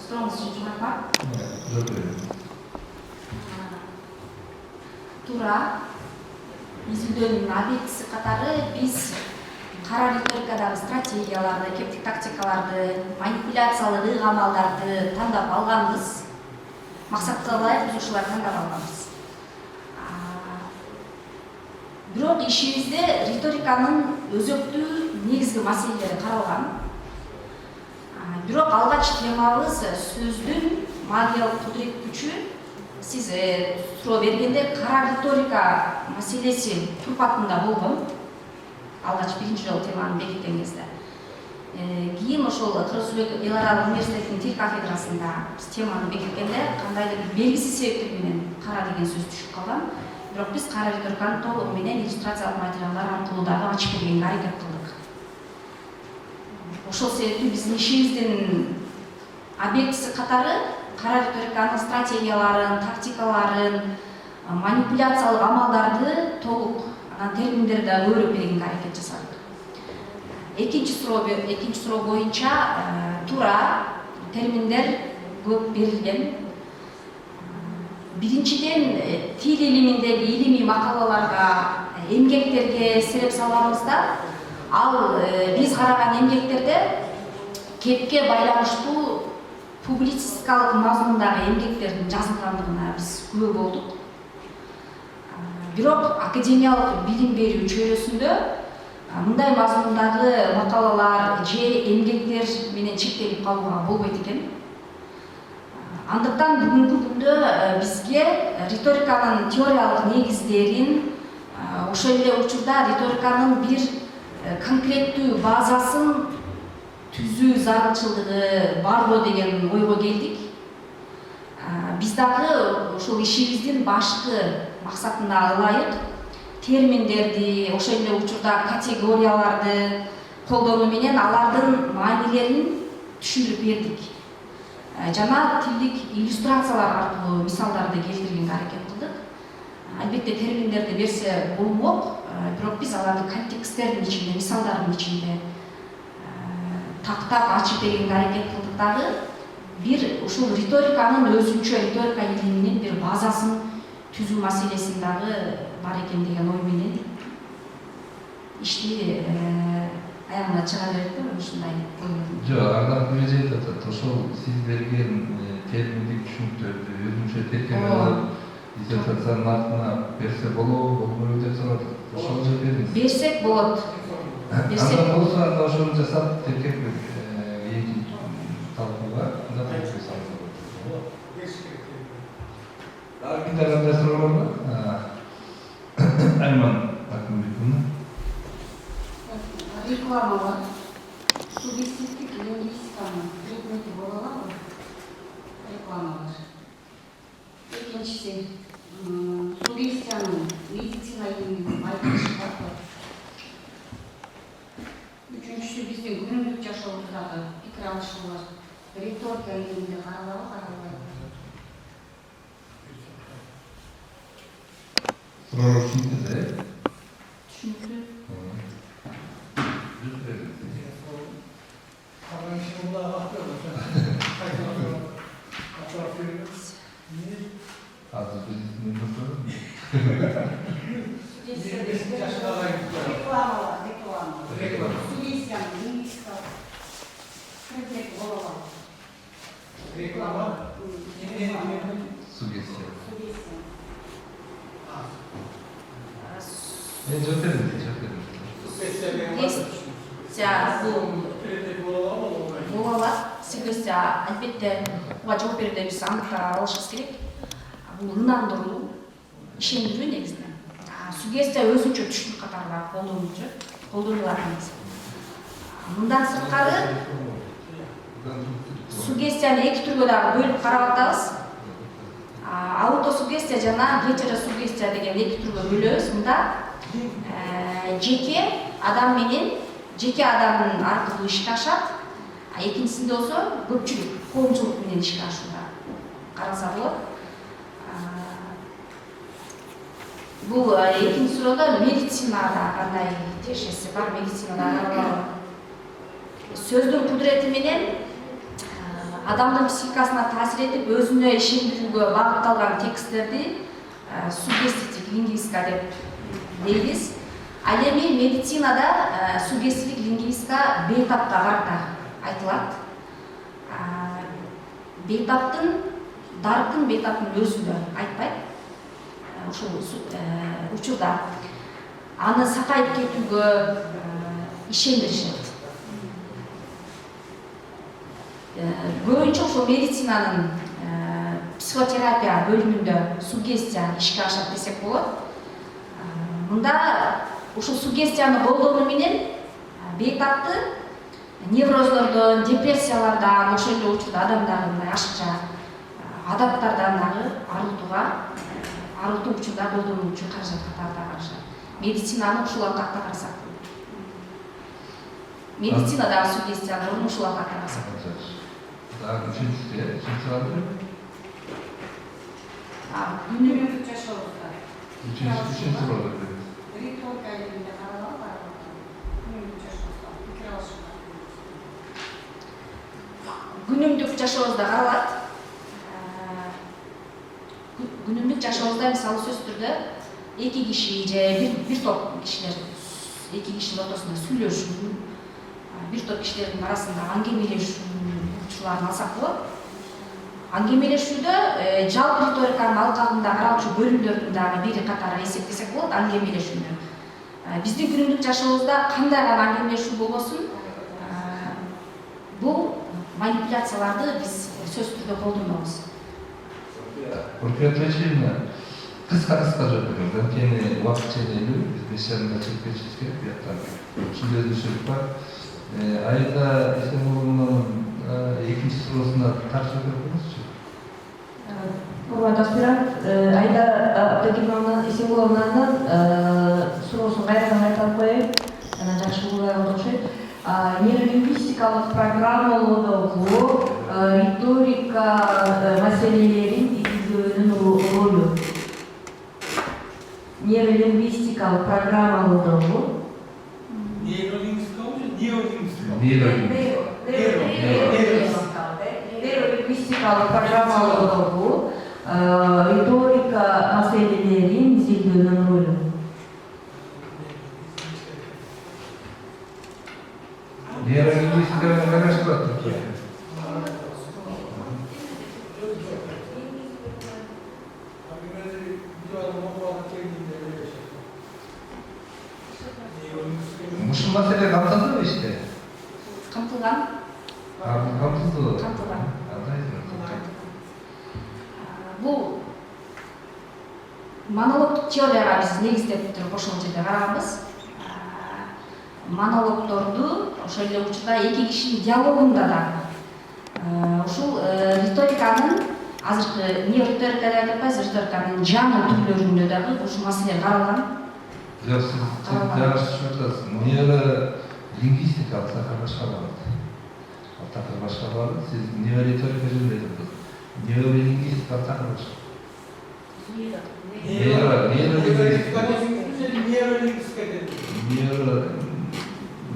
Сурооңуз үчүн рахмат. Жок. Туура. Изилдөөнүн объектиси катары биз кара риторикадагы стратегияларды, кептик тактикаларды, манипуляциялык ыг-амалдарды тандап алганбыз. Максатка ылайык биз ушуларды тандап алганбыз. Бирок ишибизде риториканын өзөктүү негизги маселелери каралган. Бирок алгач темабыз сөздүн магиялык кудурет күчү. Сиз суроо бергенде кара риторика маселеси турпатында болгон. Алгач биринчи жолу теманы бекиткен кезде. Кийин ошол Кыргыз Эл Аралык университетинин тил кафедрасында биз теманы бекиткенде кандайдыр бир белгисиз себептер менен кара деген сөз түшүп калган. Бирок биз кара риториканы толугу менен иллюстрациялык материалдар аркылуу дагы ачып бергенге аракет кылдык. Ошол себептен биздин ишибиздин объектisi катары кара риториканын стратегияларын, тактикаларын, манипуляциялык амалдарды толук анан терминдерди өрүп бергенге аракет жасадык. Экинчи суроо боюнча туура терминдер көп берилген. Биринчиден тил илиминдеги илимий макалаларга, эмгектерге сереп салабыз да, ал биз караган эмгектерде кепке байланыштуу публицистикалык мазмундагы эмгектердин жазылгандыгына биз күбө болдук. Бирок академиялык билим берүү чөйрөсүндө мындай мазмундагы макалалар же эмгектер менен чектелип калууга болбойт экен. Андыктан бүгүнкү күндө бизге риториканын теориялык негиздерин, ошол эле учурда риториканын бир конкреттүү базасын түзүү зарылчылыгы барбы деген ойго келдик. Биз дагы ошол ишибиздин башкы максатына ылайык терминдерди, ошол эле учурда категорияларды колдонуу менен алардын маанилерин түшүндүрүп бердик. Жана тилдик иллюстрациялар аркылуу мисалдарды келтиргенге аракет кылдык. Албетте терминдерди берсе болмок, бирок биз аларды контексттердин ичинде, мисалдардын ичинде тактап ачып бергенге аракет кылдык дагы. Бир ушул риториканын өзүнчө риторика илиминин бир базасын түзүү маселесин дагы бар экен деген ой менен ишти аягына чыга берет ушундай ой. Жок, ардак мыйзайт атат. Ошол сиз берген терминдик түшүнүктөрдү өзүнчө текке алып, диссертациянын артына берсе болобу, болбойбу деп сурап атат. Ошол же бериңиз. Берсек болот. Анда болсо анда ошону жасап текке кийинки талкууга анда берсе болот. Кимдер кандай суроо бар? Айман Акмамбетовна. Реклама бар. Субъективдик лингвистиканын предмети боло алабы? Реклама бар. Экинчиси, суггестиянын медицина илиминин байкашы барбы? Үчүнчүсү, биздин күнүмдүк жашообуздагы пикир алышуулар риторика илиминде каралабы, каралбайбы? Суроо түшүнүктүү. Түшүнүктүү. Реклама. Суггестиянын лингвистикалык предмети боло алабы? Реклама. Суггестия. Суггестия. Жок бериңиз. Боло алат. Суггестия албетте буга жооп берүүдө биз анықтап алышыбыз керек. Бул ынандыруу, ишендирүү негизинен. Суггестия өзүнчө түшүнүк катары колдонулат негизи. Мындан сырткары суггестияны эки түргө дагы бөлүп карап атабыз. Аутосуггестия жана гетеросуггестия деген эки түргө бөлөбүз. Мында жеке адам менен жеке адамдын аркылуу ишке ашат. Экинчисинде болсо көпчүлүк, коомчулук менен ишке ашууда караса болот. Бул экинчи суроодо медицинада кандай тиешеси бар, медицинада каралабы? Сөздүн кудурети менен адамдын психикасына таасир этип, өзүнө ишендирүүгө багытталган тексттерди суггестивдик лингвистика деп дейбиз. Ал эми медицинада суггестивдик лингвистика бейтапка карата айтылат. Бейтаптын, дарктын бейтаптын өзүндө айтпайт. Ушул учурда аны сакайып кетүүгө ишендиришет. Көбүнчө ошол медицинанын психотерапия бөлүмүндө суггестия ишке ашат десек болот. Мында ушул суггестияны колдонуу менен бейтапты невроздордон, депрессиялардан, ошол эле учурда адамдарды мындай ашыкча адаттардан дагы арылтуу учурда колдонуучу каражат катарында карашат. Медицинаны ушул аркакта карасак. Медицинадагы суггестияны ушул аркакта карасак. Daha üçüncüsü var mı? Günümüzde жашообузда Üçüncüsü olur. риторика илиминде каралып барып күнүмдүк жашообузда пикир алышуулар. Күнүмдүк жашообузда каралат. Күнүмдүк жашообузда мисалы сөз түрдө эки киши же бир топ кишилер эки кишинин ортосунда сүйлөшүү, бир топ кишилердин арасында аңгемелешүүлөрүн алсак болот. Аңгемелешүүдө жалпы риториканын алкагында каралчу бөлүмдөрдүн дагы бири катары эсептесек болот аңгемелешүүнү. Биздин күнүмдүк жашообузда кандай гана аңгемелешүү болбосун, бул манипуляцияларды биз сөз түрдө колдонобуз. Отвечательно. Кыска жооп берем. Анткени убакыт чектелүү, биз 5 жарымда чыгып кетишибиз керек бияктан. Ушундай өзгөчөлүк бар. Айда Исламовдун экинчи суроосуна тартып көрсөңүзчү. Урматтуу аспирант, Айда Абдыкимовна Исемуловнанын суроосун кайрадан кайталап коеюн. Жана жакшы угуп окшойт. Нейролингвистикалык программалоодогу риторика маселелерин изилдөөнүн ролу. Нейролингвистикалык программалоодогу нейролингвистикалык программалоодогу риторика маселелерин изилдөөнүн ролу. Нейролингвистиканы караштырат. Ушул маселе камтылдыбы иште? Камтылган. Камтылды. Камтылган. Бул монологдук теорияга биз негиздеп туруп ошол жерде караганбыз. Монологдорду ошол эле учурда эки кишинин диалогунда да ушул риториканын азыркы нейрориторика деп атпайбыз, риториканын жаңы түрлөрүндө дагы ушул маселе каралган. Жок, сиз жакшы айтасыз. Нейролингвистикалык сакка башка болот. Ал такыр башка болот. Сиз нейрориторика жөнүндө айтасыз. Нейролингвистика такыр башка.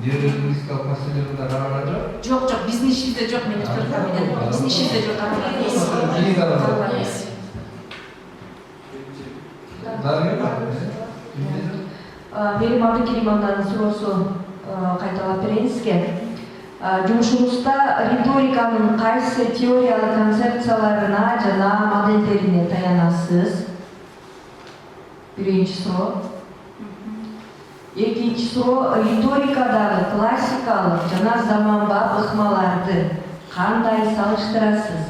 Нейролингвистикалык маселелерде каралган жок? Жок, биздин ишибизде жок, мен риторика менен биздин ишибизде жок каралган эмес. Мерим Абдыкеримовнанын суроосу кайталап берейин сизге. Жумушубузда риториканын кайсы теориялык концепцияларына жана моделдерине таянасыз? Биринчи суроо. Экинчи суроо, риторикадагы классикалык жана заманбап ыкмаларды кандай салыштырасыз?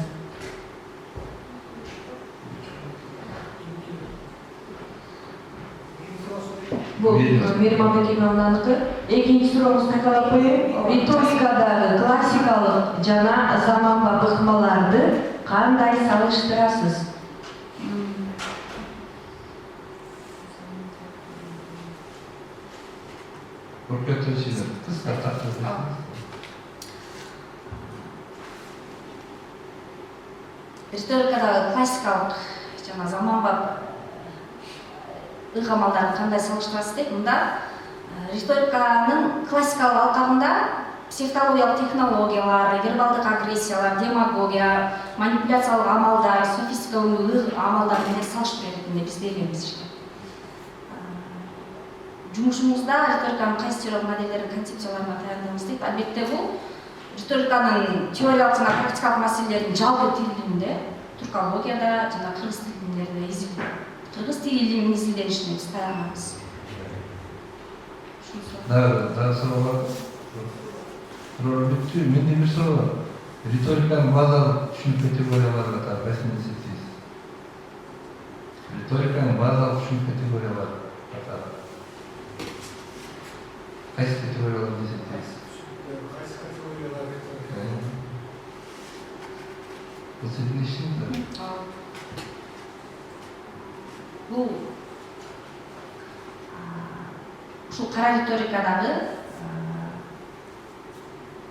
Бул Мерим Абдыкеримовнаныкы. Экинчи сурообузду кайталап коеюн. Риторикадагы классикалык жана заманбап ыкмаларды кандай салыштырасыз? Риторикадагы классикалык жана заманбап ыкмалдарды кандай салыштырасыз деп, мында риториканын классикалык алкагында психологиялык технологиялар, вербалдык агрессиялар, демагогия, манипуляциялык амалдар, софистикалуу амалдар менен салыштырып ретинде биз бергенбиз иште. Жумушубузда риториканын кайсы теориялык моделдерин концепцияларына таянабыз дейт. Албетте бул риториканын теориялык жана практикалык маселелерин жалпы тилинде, туркологияда жана кыргыз тилинде изилдөө. Кыргыз тили илиминин изилденишине биз таянабыз. Да, суроо бар. Суроо бүттү. Менде бир суроо бар. Риториканын базалык түшүнүк категориялары катары кайсыны эсептейсиз? Риториканын базалык түшүнүк категориялары катары кайсы категорияларды эсептейсиз? Кайсы категорияларды? Бул сиздин ишиңиз да. Бул ушул кара риторикадагы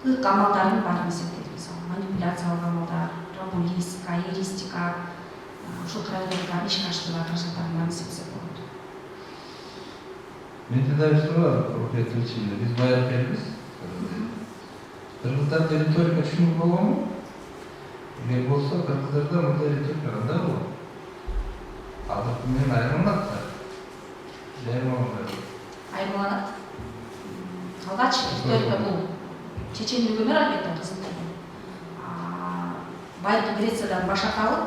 ыкмалдардын баарын эсептейбиз. мисалы манипуляциялык амалдар, популистика, эристика, ушул кыргыздардын ишке ашырууга каражаттардын эсептесек болот. Менде да bir soru var Ruhiyet Ölçüm'de. Biz bayrak elimiz. Kırgızlarda ritorika düşünük olur mu? Ne olsa Kırgızlarda burada ritorika da olur. Adı bunun ayrılmak da. Айырмаланат. Алгач риторика бул чечендик өмүр албетте кызык. Байыркы Грециядан башка калып,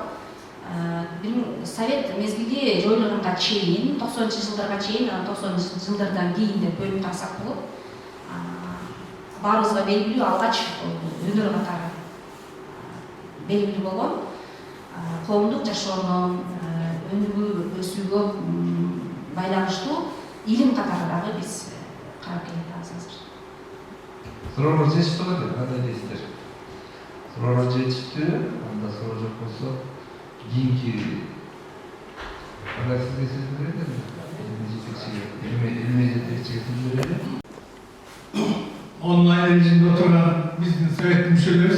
Совет мезгилде жоюлганга чейин, 90-жылдарга чейин, 90-жылдардан кийин деп бөлүп карасак болот. Баарыбызга белгилүү алгач өнөр катары белгилүү болгон коомдук жашоонун өнүгүү, өсүүгө байланыштуу илим катары дагы биз карап келатабыз азыр. Суроо жетиштүү го деп кандай дейсиздер? Суроо жетиштүү, анда суроо жок болсо кийинки кандай сизге сөз берет илимий жетекчиге сөз берели. Онлайн режимде отырған біздің совет мүшелері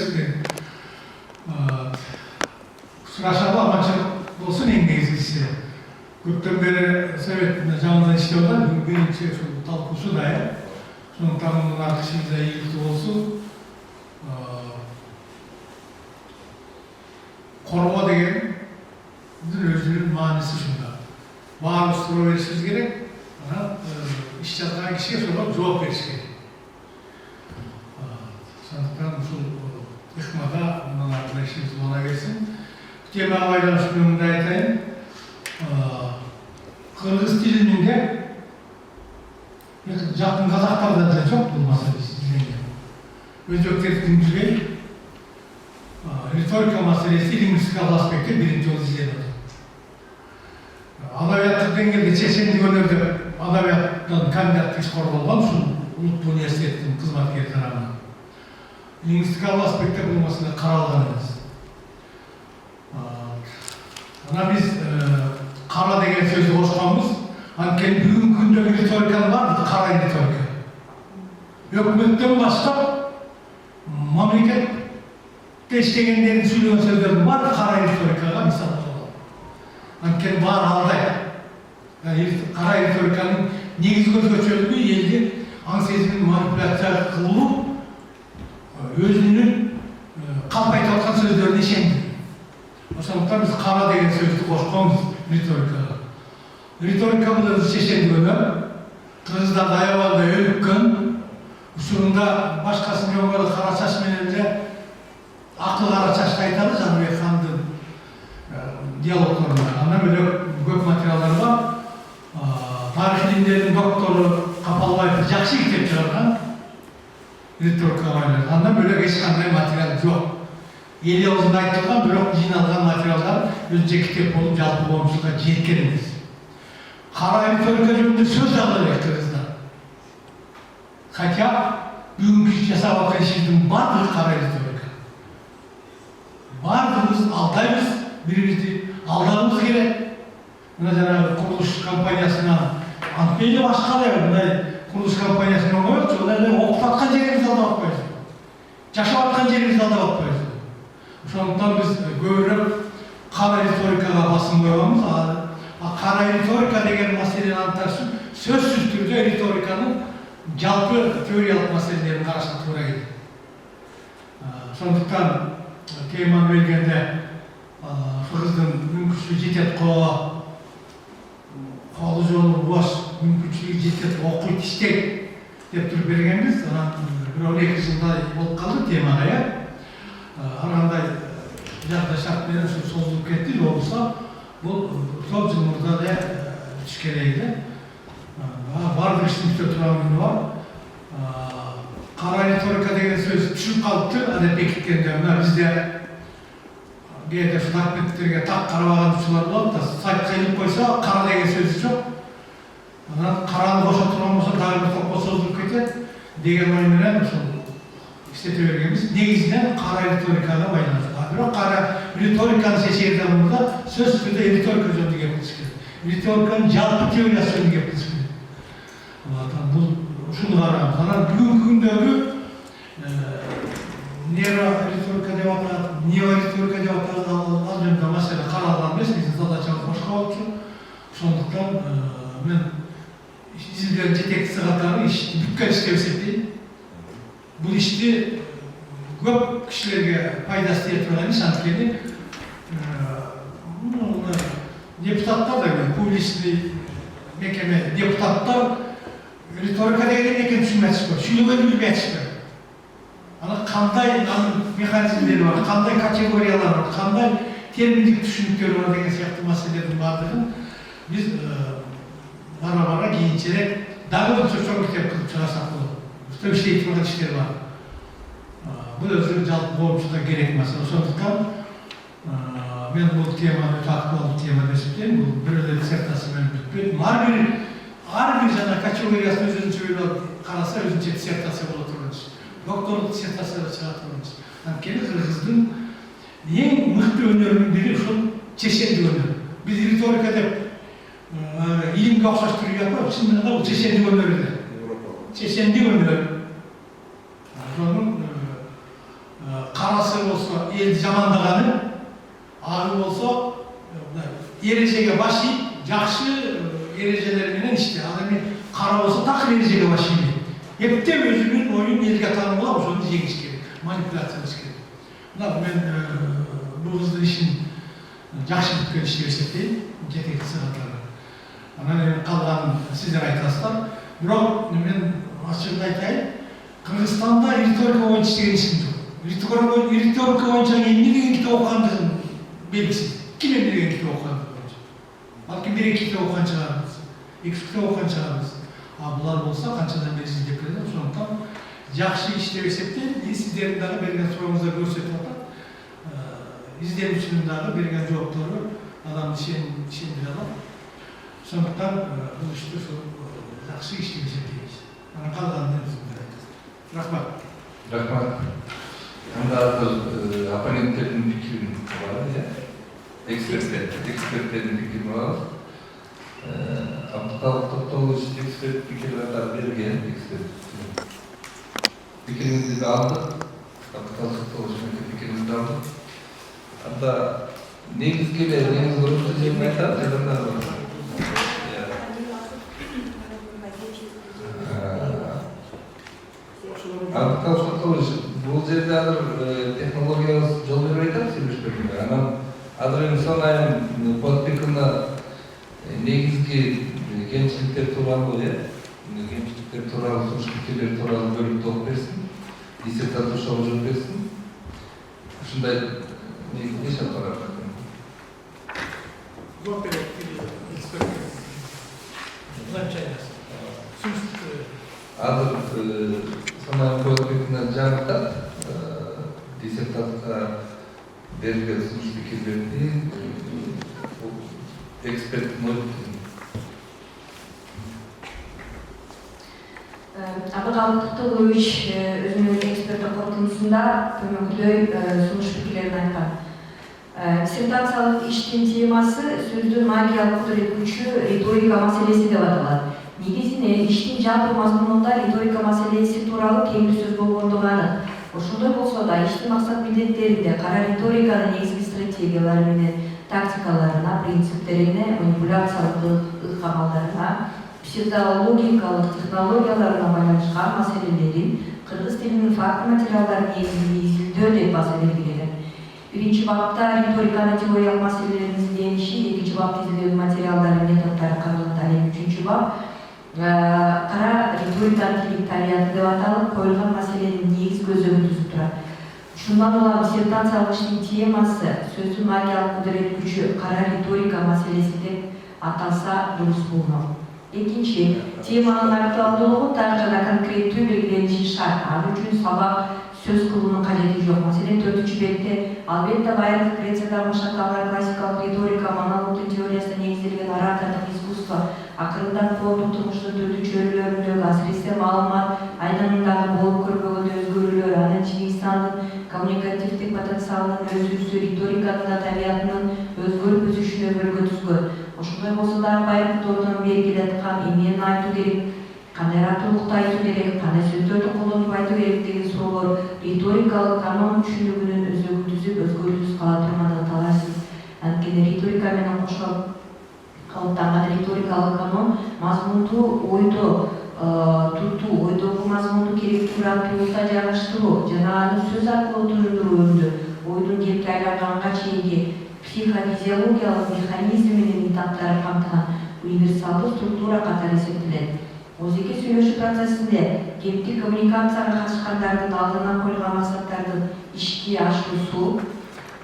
сұрашалы аманшылық болсын ең негізгісі. Көптен бері совет жанынан іштеп отыр, бірінші талқысы да сондықтан оның артықшылығы игілікті болсын. Қорғау деген өзінің маңызы шында. Барлық сұрау берішіміз керек, іс жазған кішіге соған жауап беріш керек. Сондықтан бұл ықмада мыналардың ішіміз бола келсін. Темаға байланысты мындай айтайын. Қырғыз тілінде жақын қазақтарда да жоқ бұл мәселе sizlerге. Өзбектердің жүрген риторика мәселесі лингвистикалық аспектте бірінші жол ізденіп отыр. Адабияттық деңгейде шешендік өнерде адабияттан кандидаттық қорғалған үшін ұлттық университеттің қызметкері тарапынан. Лингвистикалық аспектте бұл мәселе қаралған емес. Ана біз қара деген сөзді қосқанбыз, анткени бүгінгі күндегі риториканың барлығы қара риторика. Өкіметтен бастап мемлекетте іштегендердің сөйлеген сөздердің барлығы қара риторикаға мысал болады. Анткени бары алдай. Қара риториканың негізгі өзгөчөлүгү елде аң сезімін манипуляция кылуу, өзінің қалпайтып жатқан сөздеріне сенді. Сондықтан біз қара деген сөзді қосқанбыз риторикаға. Риторика бұл өзі шешендік өнер. Қырғыздарда аябалда өліккен, ұшырында башқасын жоғары қара шаш менен де ақыл қара шашты айтады Жаныбек хандың диалогтарында. Ана бөлек көп материалдар бар. Тарих илимдерінің докторы Қапалбаев жақсы кітеп шығарған риторикаға байланысты. Анда бөлек ешқандай материал жоқ. Ел аузында айтылған, бірақ жиналған материалдар өзінше кітеп болып жалпы болмысқа жеткен емес. Қара риторика жөнінде сөз алып Қырғызда. Хотя бүгінгі жасап жатқан işimizдің барлығы қара риторика. Барлығымыз алдаймыз, бірімізді алдағымыз керек. Мына жаңағы құрылыс компаниясына антпейлі басқа да бұндай құрылыс компаниясына қойып, содан оқып жатқан жерімізді алдап қойыз. Жашап жатқан жерімізді алдап қойыз. Сондықтан біз көбірек қара риторикаға басым қойғанбыз. Қара риторика деген мәселені анықтау үшін сөзсіз түрде риториканың жалпы теориялық мәселелерін қарашқа тура келді. Сондықтан теманы бергенде қырғыздың мүмкіншілігі жетеді қолы жолы бос, мүмкіншілігі жетеді оқиды істейді деп тұрып бергенбіз. Бір 12 жылдай болып қалды темаға. Арғандай жағдай шартпен созылып кетті, болса бұл сол жылмырда да түскелейді. Барлық іштімізде тұрған күні бар. Қара риторика деген сөз түсіп қалыпты, әдепе кеткенде. Бізде кейде документтерге тақ қарабаған тұшылар болады, сайтқа іліп қойса, қара деген сөз жоқ. Қараны қоса тұрған болса, тағы бір топқа созылып кетеді деген ойменен істете бергенбіз. Негізінен қара риторикаға байланысты. Бірақ қара риториканы шешерді мұнда сөз түрде риторика жөнінде кепіліс керек. Риториканың жалпы теориясы жөнінде кепіліс керек. Бұл шunu қарағымыз. Бүгінгі күндегі нейро деп аталат, неориторика деп аталат, ал жерде маселе каралган эмес, биздин задачабыз башка болчу. Ошондуктан мен изилдөөнүн жетекчиси катары ишти бүткөн иш деп эсептейм. Бул ишти көп кишилерге пайдасы тие турган иш, анткени депутаттар да публичный мекеме депутаттар риторика деген экен түшүнбөй атышпайт, сүйлөгөндү билбей атышпайт. Ана кандай анын механизмдери бар, кандай категориялар бар, кандай терминдик түшүнүктөр бар деген сыяктуу маселелердин баардыгын биз бара кийинчерээк дагы бір чоң китеп кылып чыгарсак болот. Уште иштей турган иштер бар. Бул өзү жалпы коомчулукка керек маселе. Ошондуктан мен бул теманы өтө актуалдуу тема деп эсептейм. Бул бир эле диссертация менен бүтпөйт. Ар бир жана категориясын өзүнчө ойлоп караса өзүнчө диссертация боло турган иш. Докторлук диссертация чыга турган иш. Анткени кыргыздын эң мыкты өнөрүнүн бири ушул чечендик өнөр. Биз риторика деп илимге окшоштуруп жатпайбы? Чындыгында бул чечендик өнөр эле. Чечендик өнөр. Ошонун карасы болсо элди жамандаганы, ары болсо эрежеге баш ийип, жакшы эрежелер менен иште. Ал эми кара болсо так эрежеге баш ийбейт. Эптеп өзүнүн оюн элге таанымлап, ошону жеңиш керек, манипуляциялаш керек. Мына мен бул кыздын ишин жакшы бүткөн иш деп эсептейм, жетекчиси катары. Анан эми калганын сиздер айтасыздар. Бирок мен ачыгын айтайын, Кыргызстанда риторика боюнча иштеген ишим жок. Риторика боюнча эмне деген китеп окугандыгын белгисиз. Ким эмне деген китеп окугандыгы боюнча. Балким бир эки китеп окуган чыгарбыз, 2 китеп окуган чыгарбыз. А булар болсо канчадан бери издеп келет. Ошондуктан жакшы иш деп эсептейм. Сиздердин дагы берген сурооңуздар көрсөтүп атат. Изденүүчүнүн дагы берген жооптору адамды ишендире алат. Ошондуктан бул ишти жакшы иш деп эсептейбиз. Анан калганын өзүңүздөр айтасыздар. Рахмат. Рахмат. Анда оппоненттердин пикирин алалы, эксперттердин пикирин алалы. Абдыкалык Токтогулович эксперт пикир катары берген, эксперт пикириңизди алдык. Абдыкалык Токтогулович пикириңизди алдык. Анда негизги эле көрүntü жерин айтат, адамдар бар. Абдыкалык Токтогулович, бул жерде азыр технологиябыз жол бербей атат, сүйлөшпөгөнгө. Анан азыр эми сонайын подпикына негизги кемчиликтер тууралуу, кемчиликтер тууралуу, сунуш пикирлер тууралуу бөлүктү окуп берсин, диссертация жазып берсин. Ушундай негизги шарттар бар. Жоқ керек, эксперт. Значение. Азыр сонайын подпикына жаңыртат, диссертация берген сунуш пикирлерди эксперттин ойдун. Абдыкалык Токтогулович өзүнүн эксперттик корутундусунда көмөктөй сунуш пикирлерин айткан. Диссертациялык иштин темасы сөздүн магиялык кудурет күчү риторика маселеси деп аталат. Негизинен иштин жалпы мазмунунда риторика маселеси тууралуу кеңири сөз болгондугу анык. Ошондой болсо да иштин максат милдеттеринде кара риториканын негизги стратегиялары менен тактикаларына, принциптерине, манипуляциялык ыкмалдарына, психологикалык технологияларына байланышкан маселелерин кыргыз тилинин факт материалдарын негизинде изилдөө деп баса белгилеген. Биринчи бапта риториканын теориялык маселелерин изилдениши, экинчи бапта изилдөө материалдары, методдору каралган. Үчүнчү бап кара риториканын тилдик табияты деп аталып коюлган маселенин негизги өзөгүн түзүп турат. Ушундан улам диссертациялык иштин темасы сөздүн магиялык кудурет күчү кара риторика маселеси деп аталса дурус болмок. Экинчи, теманын актуалдуулугу так жана конкреттүү белгилениши шарт. Ал үчүн сабак сөз кылуунун кажети жок. Маселен 4-чү бетте албетте байыркы Грецияда машакталган классикалык риторика, монологдун теориясына негизделген оратордук искусство, акырындан коомдук турмуштун түрдүү чөйрөлөрүндөгү асиресе маалымат айнымындагы болуп көрбөгөндө өзгөрүүлөр, анын Чиңгизстандын коммуникативдик потенциалынын өсүүсү риториканын да табиятынын өзгөрүп өсүшүнө бөлгө түзгөн. Ошондой болсо дагы байыркы доордон бери келаткан эмнени айтуу керек, кандай ыраттуулукта айтуу керек, кандай сөздөрдү колдонуп айтуу керек деген суроолор риторикалык канон түшүнүгүнүн өзөгү түзүп өзгөрүүсүз кала турганын талайсыз. Анткени риторика менен кошо калыптанган риторикалык канон мазмунду ойдо тутуу, ойдогу мазмунду керектүү рампиосуна жайгаштыруу жана аны сөз аркылуу түшүндүрүү өндү ойдун кепке айланганга чейинки психофизиологиялык механизм менен этаптары камтыган универсалдуу структура катары эсептелет. Өзеки сүйлөшүү процессинде кептик коммуникацияга катышкандардын алдына коюлган максаттардын ишке ашуусу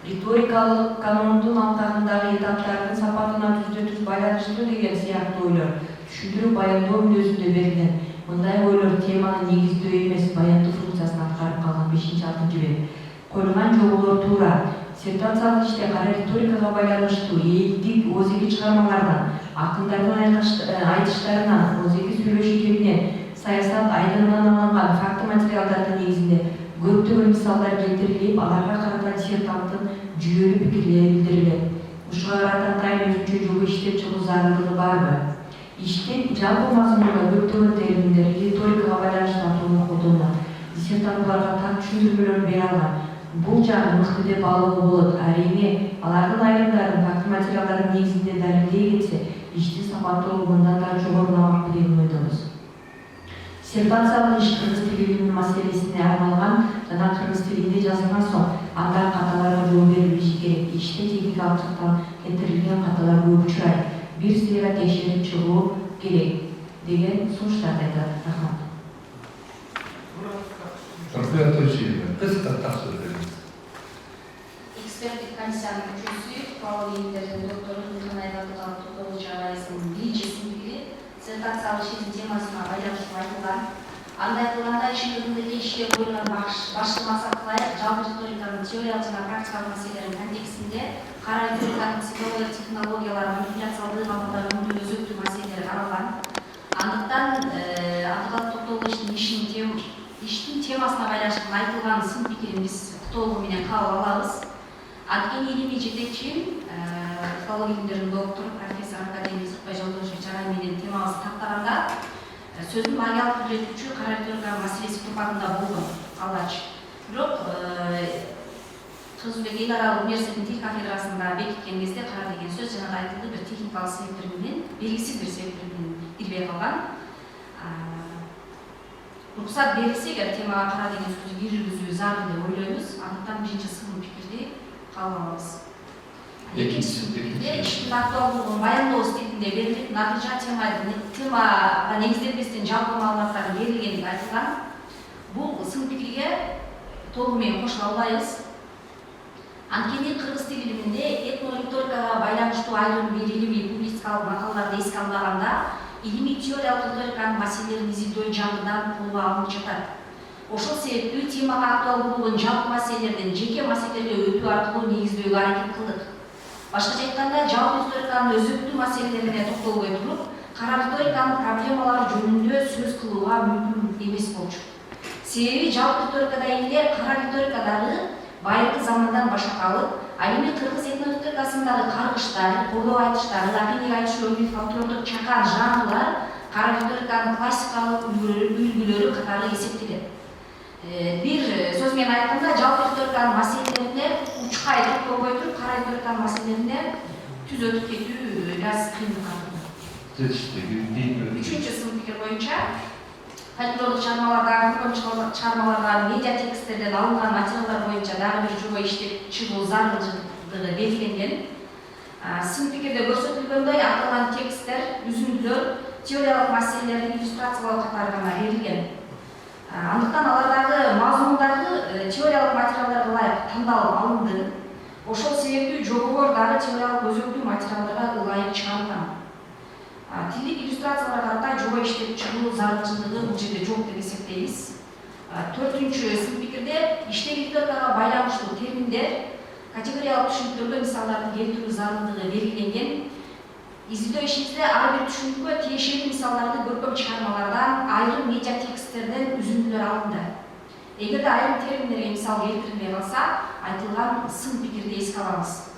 риторикалык канондун алкагындагы этаптардын сапатына түздө-түз байланыштуу деген сыяктуу ойлор түшүндүрүү баяндоо мүнөзүндө берилген. Мындай ойлор теманы негиздөө эмес, баяндоо функциясын аткарып калган 5-6 бет. Коюлган жоболор туура. Диссертациялык иште кара риторикага байланыштуу элдик өзеки чыгармалардан, акындардын айтыштарынан, өзеки сүйлөшүү кебинен, саясат айдынынан алынган факты материалдардын негизинде көптөгөн мисалдар келтирилип, аларга карата диссертанттын жүйөлүү пикирлери билдирилет. Ушуга карата атайын өзүнчө жобо иштеп чыгуу зарылдыгы барбы? Иштин жалпы мазмунунда көптөгөн терминдер риторикага байланыштуу толук колдонулат. Диссертант буларга так түшүндүрмөлөр бере алган. Бул жагы мыкты деп алууга болот. Арине алардын айрымдарын факты материалдардын негизинде далилдей кетсе, иштин сапаттуулугу мындан да жогоруламак деген ойдобуз. Диссертациялык иш кыргыз тилинин маселесине арналган жана кыргыз тилинде жазылган соң, анда каталарга жооп берилиши керек. Иште техникалык жактан келтирилген каталар көп учурайт. Бир сыйга текшерип чыгуу керек деген сунуштарды айтат. Рахмат. Эксперттик комиссиянын мүчөсү Павловиндердин доктору Нурган Айбатова Токтогул Жабаевдин биринчи сиңдиги диссертациялык иштин темасына байланыштуу айтылган. Анда айтылгандай ишинде ишке коюлган башкы максатлар жалпы риториканын теориялык жана практикалык маселелеринин контекстинде кара риториканын психологиялык технологиялар, манипуляциялык амалдар өзөктүү маселелери каралган. Андыктан аталган токтогул иштин темасына байланыштуу айтылган сын пикирин биз толугу менен кабыл алабыз. Анткени илимий жетекчим филологиялык доктор профессор академик Сыртбай Жолдошев Жарай менен темабызды тактаганда сөздүн магиялык үйрөтүүчү кара риторика маселеси турпагында болгон алгач. Бирок Кыргызстан эл аралык университеттин тил кафедрасында бекиткен кезде кара деген сөз жана айтылды бир техникалык себептер менен, белгисиз бир себептер менен кирбей калган. Руксат берилсе, эгер темага кара деген сөздү киргизүү зарыл деп ойлойбуз. Андыктан биринчи сын пикирди кабыл алабыз. Экинчисинде иштин актуалдуулугун баяндоо стилинде берилип, натыйжа темага негизделбестен жалпы маалыматтар берилгендиги айтылган. Бул сын пикирге толугу менен кошула албайбыз. Анткени кыргыз тил илиминде этно-риторикага байланыштуу айрым бир илимий публистикалык макалаларды эске албаганда илимий теориялык риториканын маселелерин изилдөө жаңыдан колго алынып жатат. Ошол себептүү темага актуалдуу болгон жалпы маселелерден жеке маселелерге өтүү аркылуу негиздөөгө аракет кылдык. Башкача айтканда, жалпы риториканын өзөктүү маселелерине токтолбой туруп, кара риториканын проблемалары жөнүндө сөз кылууга мүмкүн эмес болчу. Себеби жалпы риторикада эле кара риторикадагы байыркы замандан баштап ал эми кыргыз этно-риторикасындагы каргыштар, кордоо айтыштар, латиндик айтыш өнүк фольклордук чакан жанрлар кара риториканын классикалык үлгүлөрү катары эсептелет. Бир сөз менен айтканда, жалпы риториканын маселелерине учкай токтолбой туруп, кара риториканын маселелерине түз өтүп кетүү бир аз кыйынга калды. Үчүнчү сын пикир боюнча фольклорлук чыгармаларда медиа тексттерден алынган материалдар боюнча дагы бир жобо иштеп чыгуу зарылдыгы белгиленген. Сын пикирде көрсөтүлгөндөй, аталган тексттер, үзүндүлөр теориялык маселелердин иллюстрациялоо катары гана берилген. Андыктан алардагы мазмундагы теориялык материалдарга ылайык тандалып алынды. Ошол себептүү жоболор дагы теориялык өзөктүү материалдарга ылайык чыгарылган. Тилдик иллюстрацияларга карата жобо иштеп чыгуу зарылчылыгы бул жерде жок деп эсептейбиз. Төртүнчү сын пикирде иште риторикага байланыштуу терминдер, категориялык түшүнүктөргө мисалдарды келтирүү зарылдыгы белгиленген. Изилдөө ишибизде ар бир түшүнүккө тиешелүү мисалдарды көркөм чыгармалардан, айрым медиа тексттерден үзүндүлөр алынды. Эгерде айрым терминдерге мисал келтирилбей калса, айтылган сын пикирди эске алабыз.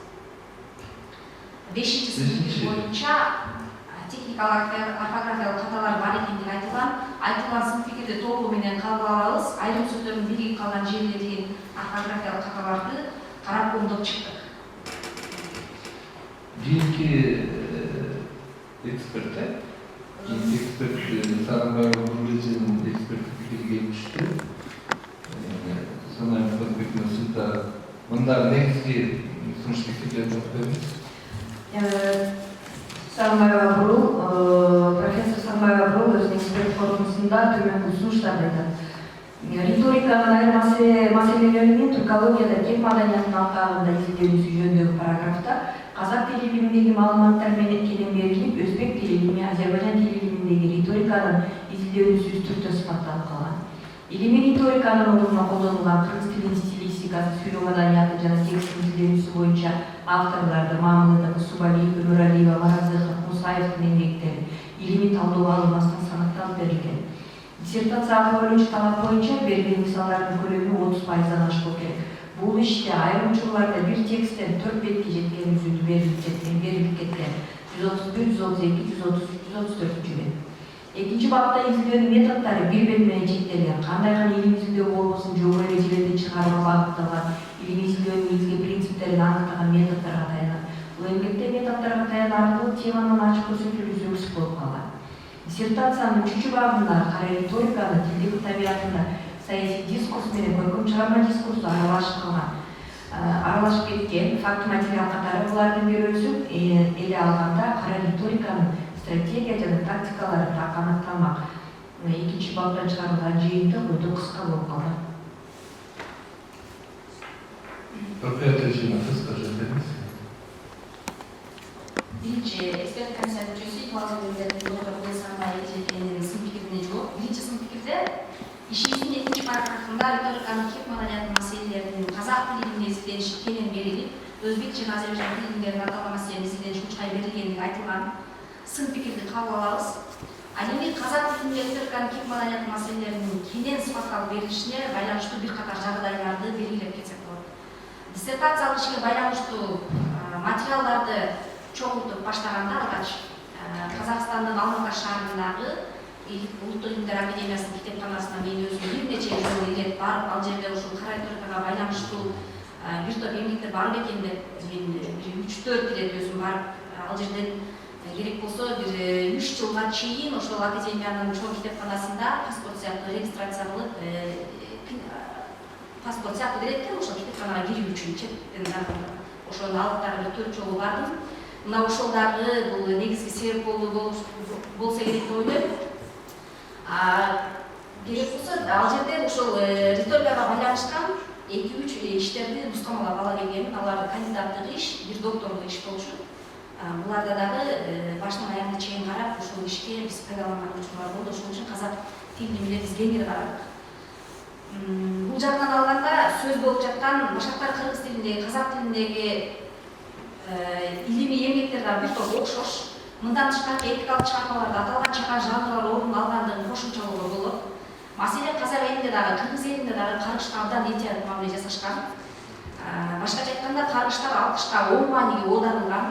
Бешинчи сын пикир боюнча техникалык орфографиялык каталар бар экендиги айтылган сын пикирди толугу менен кабыл алабыз. Айрым сөздөрдүн биригип калган жерлерин орфографиялык каталарды карап оңдоп чыктык. Кийинки эксперт, Сағынбаева Нұрғалиеваның эксперттік пікірге түшті. Сонай Мұртбекова сіз да мындағы негізгі ұсыныш пікірлерді беріңіз. Профессор Сағынбаева Бурул өзінің эксперт қорытындысында төменгі ұсыныштарды айтады. Риториканың айырмасы мәселелерінен түркологияда кек маданиятының алқағында изилдеу жөніндегі параграфта қазақ тіл илиминдеги маалыматтар менен кенен берилип, өзбек тил илими, Азербайжан тил илиминдеги риториканын изилдөөнү сөз түрдө сыпатталып калган. Илимий риториканын ордуна колдонулган кыргыз тилинин стилистикасы, сүйлөө маданияты жана текстин изилдөөнүсү боюнча авторлорду Мамытов, Субалиев, Нуралиева, Маразыхов, Мусаевдин эмгектери илимий талдоого алынбастан санатталып берилген. Диссертацияга бөлүнчү талап боюнча берилген мисалдардын көлөмү 30%-дан ашпоо керек. Бул иште айрым учурларда бир тексттен 4 бетке жеткен үзүндү берилип кеткен. 131, 132, 133, 134 бет. Экинчи бапта изилдөөнүн методдору бир бет менен чектелген. Кандай гана илимий изилдөө болбосун, жогору эрежелерди чыгарууга багытталган илимий изилдөөнүн негизги принциптерин аныктаган методдорго таянат. Бул эмгекте методдорго таянуу аркылуу теманын ачык көрсөтүлүүсү өксүп болуп калган. Диссертациянын 3 бабында кара риториканы тилдик табиятында саясий дискурс менен көркөм чыгарма дискурсу аралашып кеткен факт материал катары булардын бирөөсүн эле алганда кара риториканын стратегия жана тактикалары так аныкталмак. Экинчи баптан чыгарылган жыйынтык өтө кыска болуп калган. Биринчи эксперт комиссия мүчөсү сын пикирине жооп. Биринчи сын пикирде ишибиздин экинчи параграфында риториканын кеп маданиятынын маселелеринин казак тилинде изилдениши кенен берилип, өзбек жана азербайжан тилиндеги аталган маселенин изилдениши учкай берилгени айтылган сын пикирди кабыл алабыз. Ал эми казак тилинде риториканын кеп маданиятынын маселелеринин кенен сыпатталып берилишине байланыштуу бир катар жагдайларды белгилеп кетсек болот. Диссертациялык ишке байланыштуу материалдарды чогултуп баштаганда алгач Казакстандын Алматы шаарындагы Улуттук илимдер академиясынын китепканасына мен өзүм бир нече жолу ирет барып, ал жерде ушул кара риторикага байланыштуу бир топ эмгектер барып экен деп мен 3-4 ирет өзүм барып, ал жерден керек болсо бир 3 жылга чейин ошол академиянын чоң китепканасында паспорт сыяктуу регистрация кылып, паспорт сыяктуу берет экен ошол китепканага кирүү үчүн четтен ошону алып дагы 4 жолу бардым. Мына ошол дагы бул негизги себеп болсо керек деп ойлойм. Керек болсо ал жерде ошол риторикага байланышкан 2-3 иштерди нускамалап ала келгенмин. Алар кандидаттык иш, бир докторлук иш болчу. Буларда дагы баштан аягына чейин карап, ошол ишке биз пайдаланган учурлар болду. Ошол үчүн казак тилин эле биз кеңири карадык. Бул жактан алганда сөз болуп жаткан башкача кыргыз тилиндеги, казак тилиндеги илимий эмгектер дагы бир топ окшош. Мындан тышкары этикалык чыгармаларда аталган чакан жанрлар орун алгандыгын кошумчалоого болот. Маселен, казак элинде дагы, кыргыз элинде дагы каргышка абдан этият мамиле жасашкан. Башкача айтканда, каргыштар 60ка 10 мааниге оодарылган.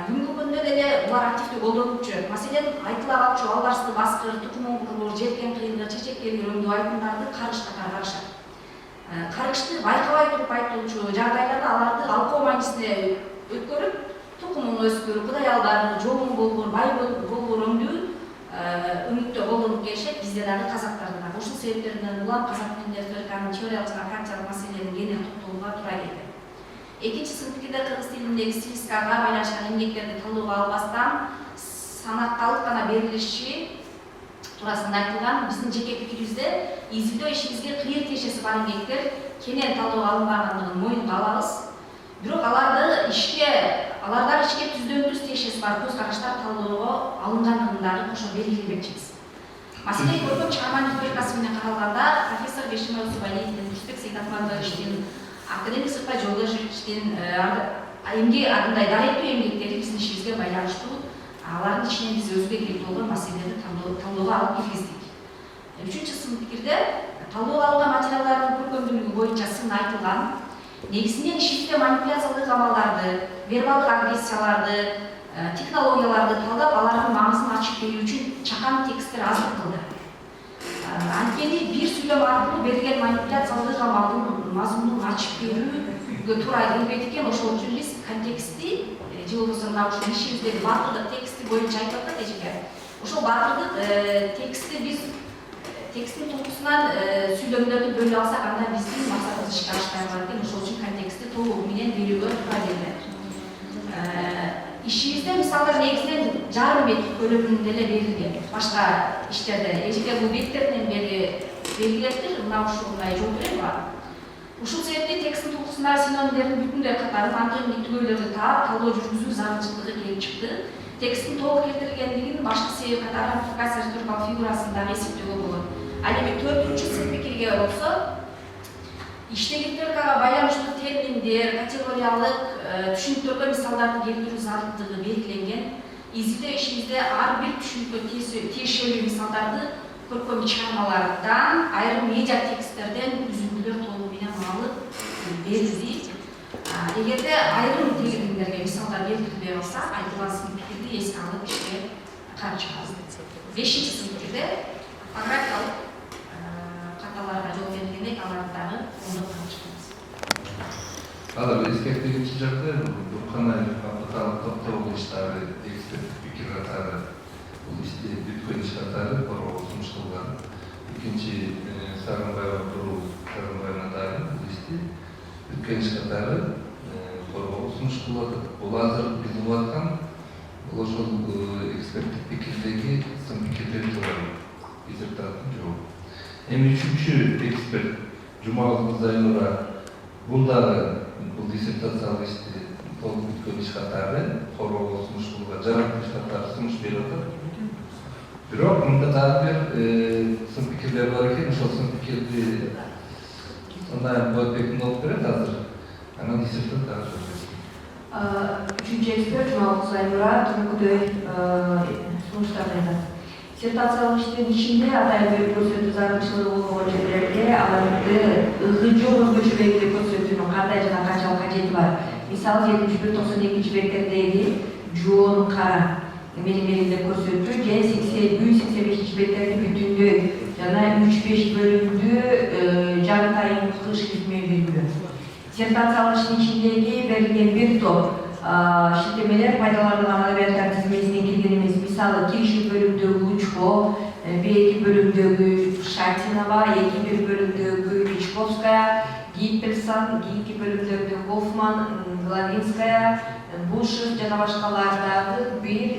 Бүгүнкү күндө деле булар активдүү колдонулуп жүрөт. Маселен, айтыла калчу албарсты баскыр, тукум оңгурлор, желкен кыйынгыр, чечек кемир өңдүү айтымдарды каргыш катары карашат. Каргышты байкабай туруп айтуучу жагдайларда аларды алкоо маанисине өткөрүп, тукумун өскөрүү, кудайалдар, жолун болгор, бай болгор өңдүү өмүттө колдонуп келишет. Бизде дагы казактарда дагы ушул себептерден улам казак тилинде риториканын теориялык жана практикалык маселелерин кенен токтолууга туура келди. Экинчи сын пикирде кыргыз тилиндеги стилистикага байланышкан эмгектерди талоого албастан санатталып гана берилиши туурасында айтылган. Биздин жеке пикирибизде изилдөө ишибизге кыйыр тиешеси бар эмгектер кенен талоого алынбагандыгын моюнга алабыз. Бирок алардагы ишке түздөн түз тиешеси бар көз караштар талоого алынгандыгын дагы кошо белгилемекчибиз. Маселен, көркөм чыгарма риторикасы менен каралганда профессор Бешимов Субалиевдин, Турсбек Сейдахматовичтин, академик Сырпай Жолдошевичтин мындай даректүү эмгектери биздин ишибизге байланыштуу, алардын ичинен биз өзгө керектүү болгон маселелерди талоого алып киргиздик. Үчүнчү сын пикирде талоого алынган материалдардын көркөмдүүлүгү боюнча сын айтылган. Негизинен ишибизде манипуляциялык амалдарды, вербалдык агрессияларды, технологияларды талдап, алардын маңызын ачып берүү үчүн чакан тексттер аздык кылды. Анткени бир сүйлөм аркылуу берилген манипуляциялык амалдын мазмунун ачып берүүгө туура келбейт экен. Ошол үчүн биз контекстти же болбосо мына ушул ишибиздеги баатырдык тексти боюнча айтып атат эжеке. Ошол баатырдык текстти биз тексттин тургусунан сүйлөмдөрдү бөлүп алсак, анда биздин максатыбыз ишке ашпай калат экен. Ошол үчүн контекстти толугу менен берүүгө туура келди. Ишибизде мисалдар негизинен жарым бет көлөмүндө эле берилген. Башка иштерде эжеке бул беттерден бери белгилептир, мына ушундай жол берем бар. Ушул себептен тексттин тургусундагы синонимдердин бүтүндөй катарын антоним түгөйлөрдү таап, талдоо жүргүзүү зарылчылыгы келип чыкты. Тексттин толук келтирилгендигин башкы себеп катары рамификация риторикалык фигурасындагы эсептөөгө болот. Ал эми 4-сын пикирге болсо, иштеги риторикага байланыштуу терминдер, категориялык түшүнүктөргө мисалдарды келтирүү зарылдыгы белгиленген. Изилдөө ишибизде ар бир түшүнүккө тиешелүү мисалдарды көркөм чыгармалардан, айрым медиа тексттерден үзүндүлөр толугу менен алып берилди. Эгерде айрым терминдерге мисалдар келтирилбей калса, айтылган сын пикирди эске алып ишке карап чыгабыз. 5-сын пикирде параграфиялык каталарга жол берилгендей, аларды дагы оңдоп карап чыгабыз. Алар эскертүүчү жакта Бурканай Абдыкалык топтогу иштары эксперттик пикир катары бул ишти бүткөн иш катары коргоого сунуш кылган. Экинчи Сагынбаева Сагынбаевна дагы бул ишти бүткөн иш катары коргоого сунуш кылып атат. Бул азыр биз угуп аткан ошол эксперттик пикирдеги сын пикирлер тууралуу диссертациянын жообу. Эми үчүнчү эксперт Жумагул Зайнура бул дагы бул диссертациялык ишти толук бүткөн иш катары коргоого сунуш кылган, жараттуу иш катары сунуш берип атат. Бирок мында дагы бир сын пикирлер бар экен. Ошол сын пикирди Сонайым Болотбектин алып берет азыр. Анан диссертацияга жооп берет. Üçüncü ekspert Жумагул Зайнура түнүкүдөй сунуштар айтат. Диссертациялык иштин ичинде атайын бөлүп көрсөтүү зарылчылыгы болгон жерлерде аларды ызы жок өзгөчө белгилеп көрсөтүүнүн кандай жана канчалык кажети бар. Мисалы 71-92 беттердеги жоон кара менен белгилеп көрсөтүү же 83-85 беттерди бүтүндөй жана 3-5 бөлүмдүү жантайым кыш кизме белгилөө. Диссертациялык иштин ичиндеги берилген бир топ шилтемелер пайдаланылган адабияттар тизмесине кирген эмес. Мисалы кириши бөлүмдөгү Лучко, биринчи бөлүмдөгү Шатинова, экинчи бөлүмдөгү Ричковская, Гиппельсон, кийинки бөлүмдөрдө Гофман, Главинская, Бушев жана башкалар дагы бир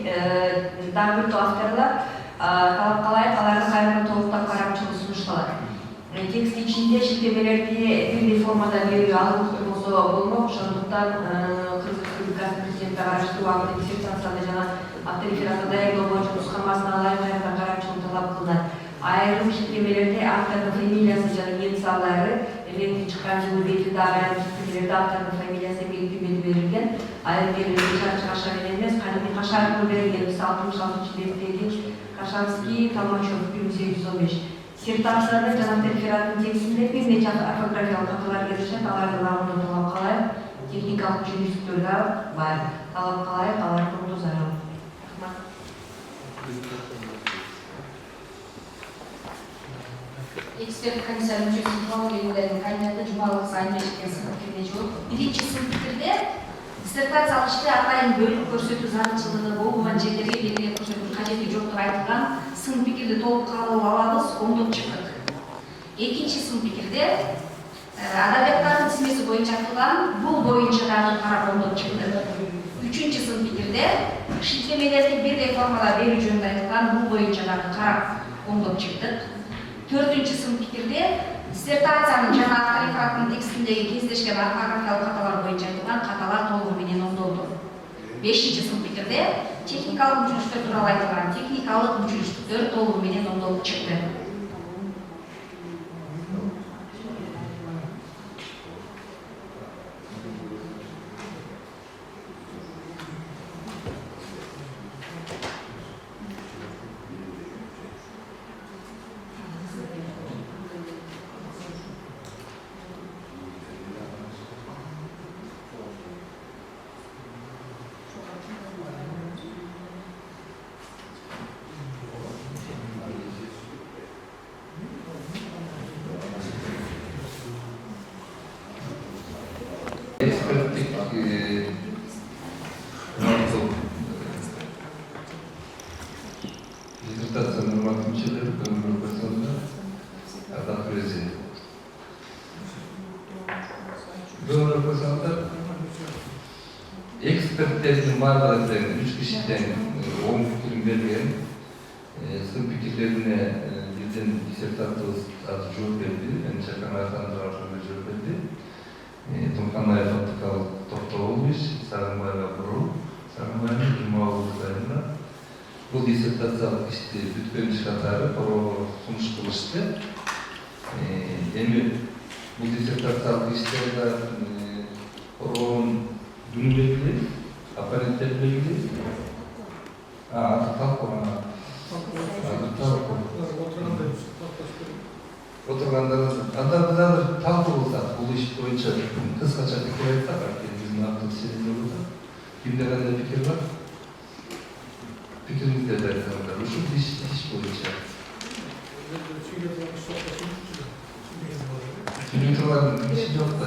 топ авторлор талап кылайык аларды кайра толуктап карап чыгуу сунушталат. Текст ичинде шилтемелерди бирдей формада берүү алгылыктуу болсо болмок, ошондуктан Кыргыз Республикасынын президенттик араштыруу акты диссертацияны жана авторефератты даярдоо боюнча нускамасын алайын кайрадан карап чыгуу талап кылынат. Айрым шилтемелерде автордун фамилиясы жана инициалдары, реңди чыккан жылы бети дагы айрым шилтемелерде автордун фамилиясы белгилеп берилген. Айрым жерде Чарчы Каша менен эмес, Кадимий Кашаров берилген. Мисалы 66 беттеги Кашанский, Толмачев 1815. Диссертациянын жана авторефераттын текстинде бир нече орфографиялык каталар кездешет, аларды дагы талап калайык. Техникалык жүрүштүктөр да бар. Талап калайык, аларды оңдоо зарыл. Эксперт комиссия мүчөсүнүн филология кандидаты Жумагул Зайнура сын пикирине жооп. Биринчи сын пикирде диссертациялык иште атайын бөлүп көрсөтүү зарылчылыгы болгон жерлерге белгилеп көрсөтүү кажети жок деп айтылган сын пикирди толук кабыл алабыз, оңдоп чыктык. Экинчи сын пикирде адабияттардын тизмеси боюнча айтылган, бул боюнча дагы карап оңдоп чыктык. Үчүнчү сын пикирде шилтемелерди бирдей формада берүү жөнүндө айтылган, бул боюнча дагы карап оңдоп чыктык. Төртүнчү сын пикирде диссертациянын жана авторефераттын текстиндеги кездешкен орфографиялык каталар боюнча айтылган каталар толугу менен оңдолду. Бешинчи сын пикирде техникалык мүчүлүштөр тууралуу айтылган техникалык мүчүлүштүктөр толугу менен оңдолуп чыкты. Disertatsiya hurmatli müçeleri, ömrü personunda Ardat Prezident. Ömrü personunda ekspertlerin varlıklarını 3 kişiden 10 fikrim vergen, sın fikirlerine birden disertatsiyası adı cevap verdi, yani Çakan Ayatan tarafından cevap verdi. Tunkanay Faktikal Toptoğlu'yuz, Sarımayla Kuru, Sarımayla Cuma Oğuzları'nda. Bu disertatsiyalık işte bütünmüş katarı, o sonuç kılıştı. Yani bu disertatsiyalık işlerde onun günü belli, aparentler belli. Adı talk olan. Oturganlarınız, adamızda talk olsa, bu iş boyunca kısaca fikir etsek, bizim yaptığımız şeyler olursa, kimlerden de fikir var? Fikrimiz de dersemler, şu iş boyunca. Çocukların işi yok da.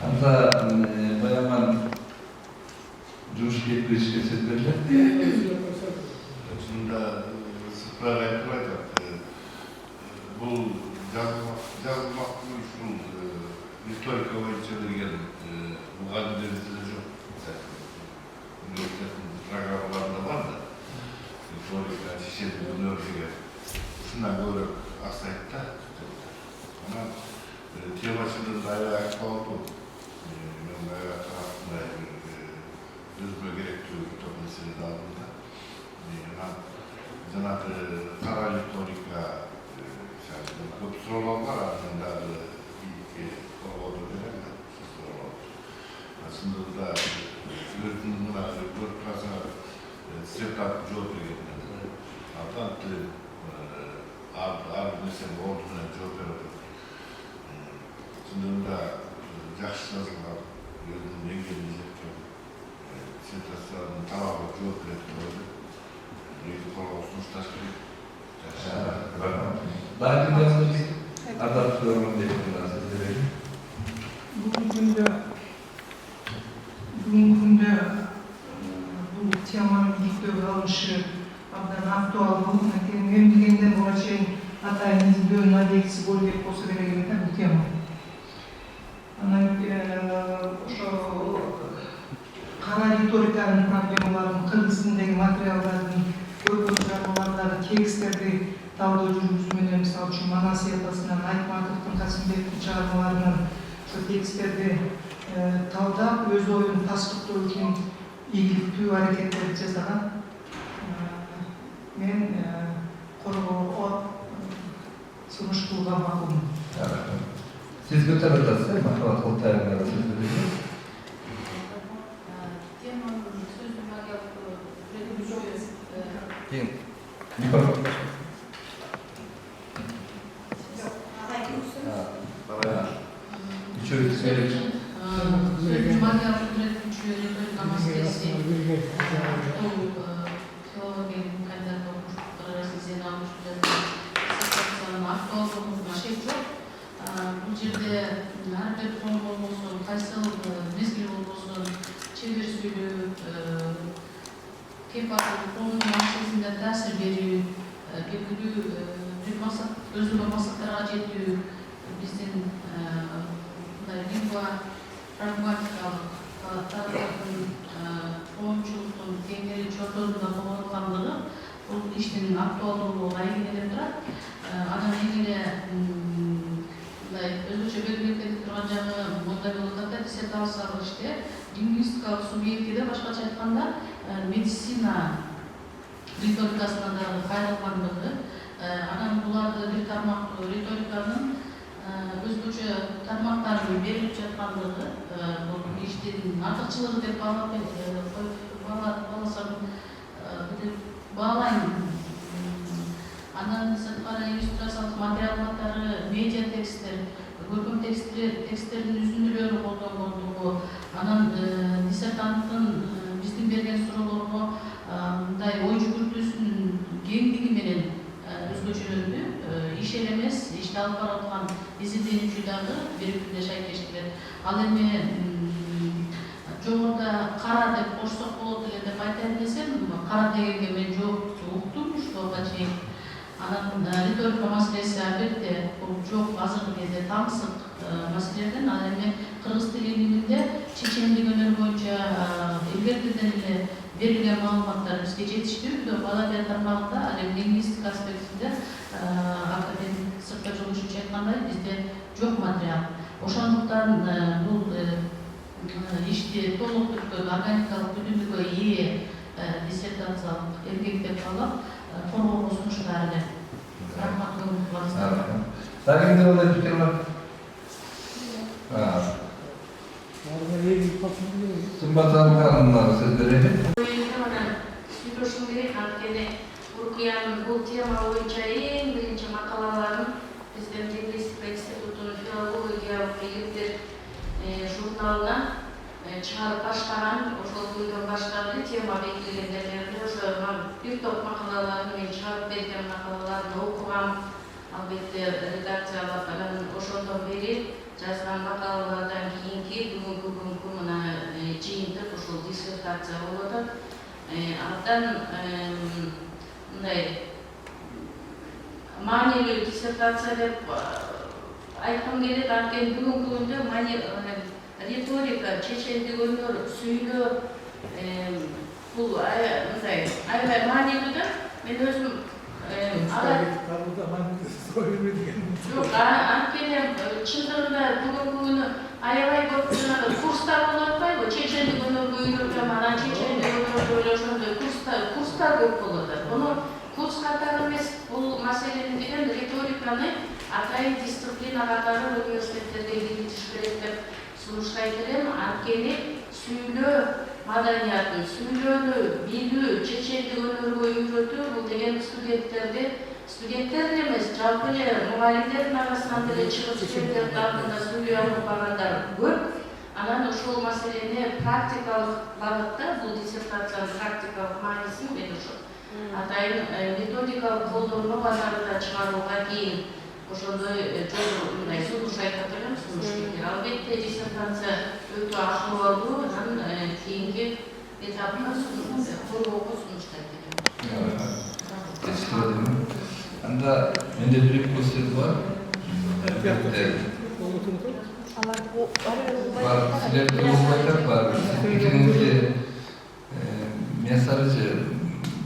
Hatta bayaman coşku etkileşik eserlerle. Şimdi sıklar yapılacak. Bu yazmak için historik hava gelin. Bu halde bizde çok programlarında var da historikler şişesi buluyor diye. Şundan böyle aksayıkta. Ama Tiyabaşı'nın dayağı ayakta oldu. Ben dayağı tarafında üzme gerektiği kitabını dağılında. Cenab-ı Kara Litorika Köpsürologlar aslında ilk oldu dönemde aslında da yürütümünün Körplas'a sertat cevap verilmedi. Hatta mesela orduna cevap verildi. Şimdi da yaşlı yazılar yürütümüne gelecek sertatların tamamı cevap verildi. Daha gündemde bir Ardat programı belirtilen sizlere. Bugün günde bu temanın ilk alışı abdan aktual bulunmakta memleketinden uğraşan Hatay'ın izliyor nadiyesi bol bir posu verebilirken bu tema. Şu kara retorikanın problemalarının, Kırgızstandagi materialların, Görgözjarmalardagi tekstlerdi talдоо жүргүзүүнү мисалы үчүн Манасия атасынан Айтматовдун, Касымбектин чыгармаларынан şu tekstlerdi talдап өз оюн тастыктоо үчүн ийгиликтүү аракеттерди жасаган. Мен коргоо сунуш кылган макулмун. Siz götürürseniz, Mahvat Oltay'ın arasında dediniz. Kim? Mikrofon. Üçüncü söyledik. Sözcü Magyar Kudret Üçüncü Namaskesi Teologiyanın kaynak okuşlukları arasında zeyni almış Satsanın aktual olmasına şey çok. Bu yerde her bir konu olmasın, kaysal mezgil olmasın, çevir söylüyor, kepalı konunun mahsesinden tesir veriyor, belirli bir masak, özlü masaklara acetiyor, bizim lingua pragmatikalık, tarafın çoğunçuluğun, dengeli çortozunda kullanılanları bu işlerin aktuallığına ilgilenip durar. Adam ilgili özgürce belirledik duracağını model olarak da disertasiyalıq işte lingvistikалық субъектіде başqaça айтқанда медицина риторикасынан да кайрылгандыгы анан буларды бир тармак риториканын өзгөчө тармактарын берилип жаткандыгы бул иштин артыкчылыгы деп баалайм. Анан сырткары иллюстрациялык материал катары медиа тексттер, көркөм тексттердин үзүндүлөрү колдонгондугу, анан диссертанттын биздин берген суроолорго мындай ой жүгүртүүсүнүн кеңдиги менен өзгөчөлөрүнү иш эле эмес, ишти алып бараткан изилденүүчү дагы бири-бирине шайкеш келет. Ал эми жогоруда кара деп кошсок болот эле деп айтайын десем, кара дегенге мен жок уктум ушуга чейин. Анан риторика маселеси албетте бул жок азыркы кезде таңсык маселеден. Ал эми кыргыз тили илиминде чечендик өнөр боюнча илгертеден эле берилген маалыматтар бизге жетиштүү. Бала тил тармагында, ал эми лингвистика аспектинде академик сыртка жолдошучу айткандай бизде жок материал. Ошондуктан бул ишти толук түрдө органикалык бүтүндүккө ээ диссертациялык эмгек деп алып коргоого сунуштар эле. Рахмат көңүл бурасыздар. Дагы кимде кандай пикир бар? Сымбатталган сөздөр Сүйлөшүм керек, анткени Уркуянын бул тема боюнча эң биринчи макалаларын биздин лингвистика институтунун филологиялык илимдер журналына чыгарып баштаган, ошол күндөн баштап эле тема бекитилгенден бери ошо бир топ макалаларын мен чыгарып берген макалаларын окугам, албетте редакциялап, анан ошондон бери жазган макалалардан кийинки бүгүнкү мына жыйынтык ошол диссертация болуп атат. Абдан мындай маанилүү диссертация деп айткым келет, анткени бүгүнкү күндө риторика, чечендик өнөр, сүйлөө бул мындай аябай маанилүү да. Мен өзүм жок, анткени чындыгында бүгүнкү күнү аябай көп курстар болуп атпайбы? Чечендик өнөргө үйрөтөм, анан чечендик өнөрдө эле ошондой курстар көп болуп атат. Муну курс катары эмес, бул маселени деген риториканы атайын дисциплина катары университеттерде киргизиш керек деп сунуштайт элем. Анткени сүйлөө маданиятын, сүйлөөнү билүү, чечендик өнөргө үйрөтүү бул деген студенттер эмес, жалпы эле мугалимдердин арасынан деле чыгып студенттердин алдында сүйлөй албагандар көп. Анан ошол маселени практикалык багытта, бул диссертациянын практикалык маанисин мен ошо атайын методикалык колдонмо базарында чыгарууга кийин ошондой мындай сунуш айтат элем, сунуш пикир. Албетте диссертация өтө актуалдуу, анан кийинки этапта коргоого сунуштайт элем. Анда менде бир сөз бар. Силерде болбойтат бар. Пикириңизге мессажы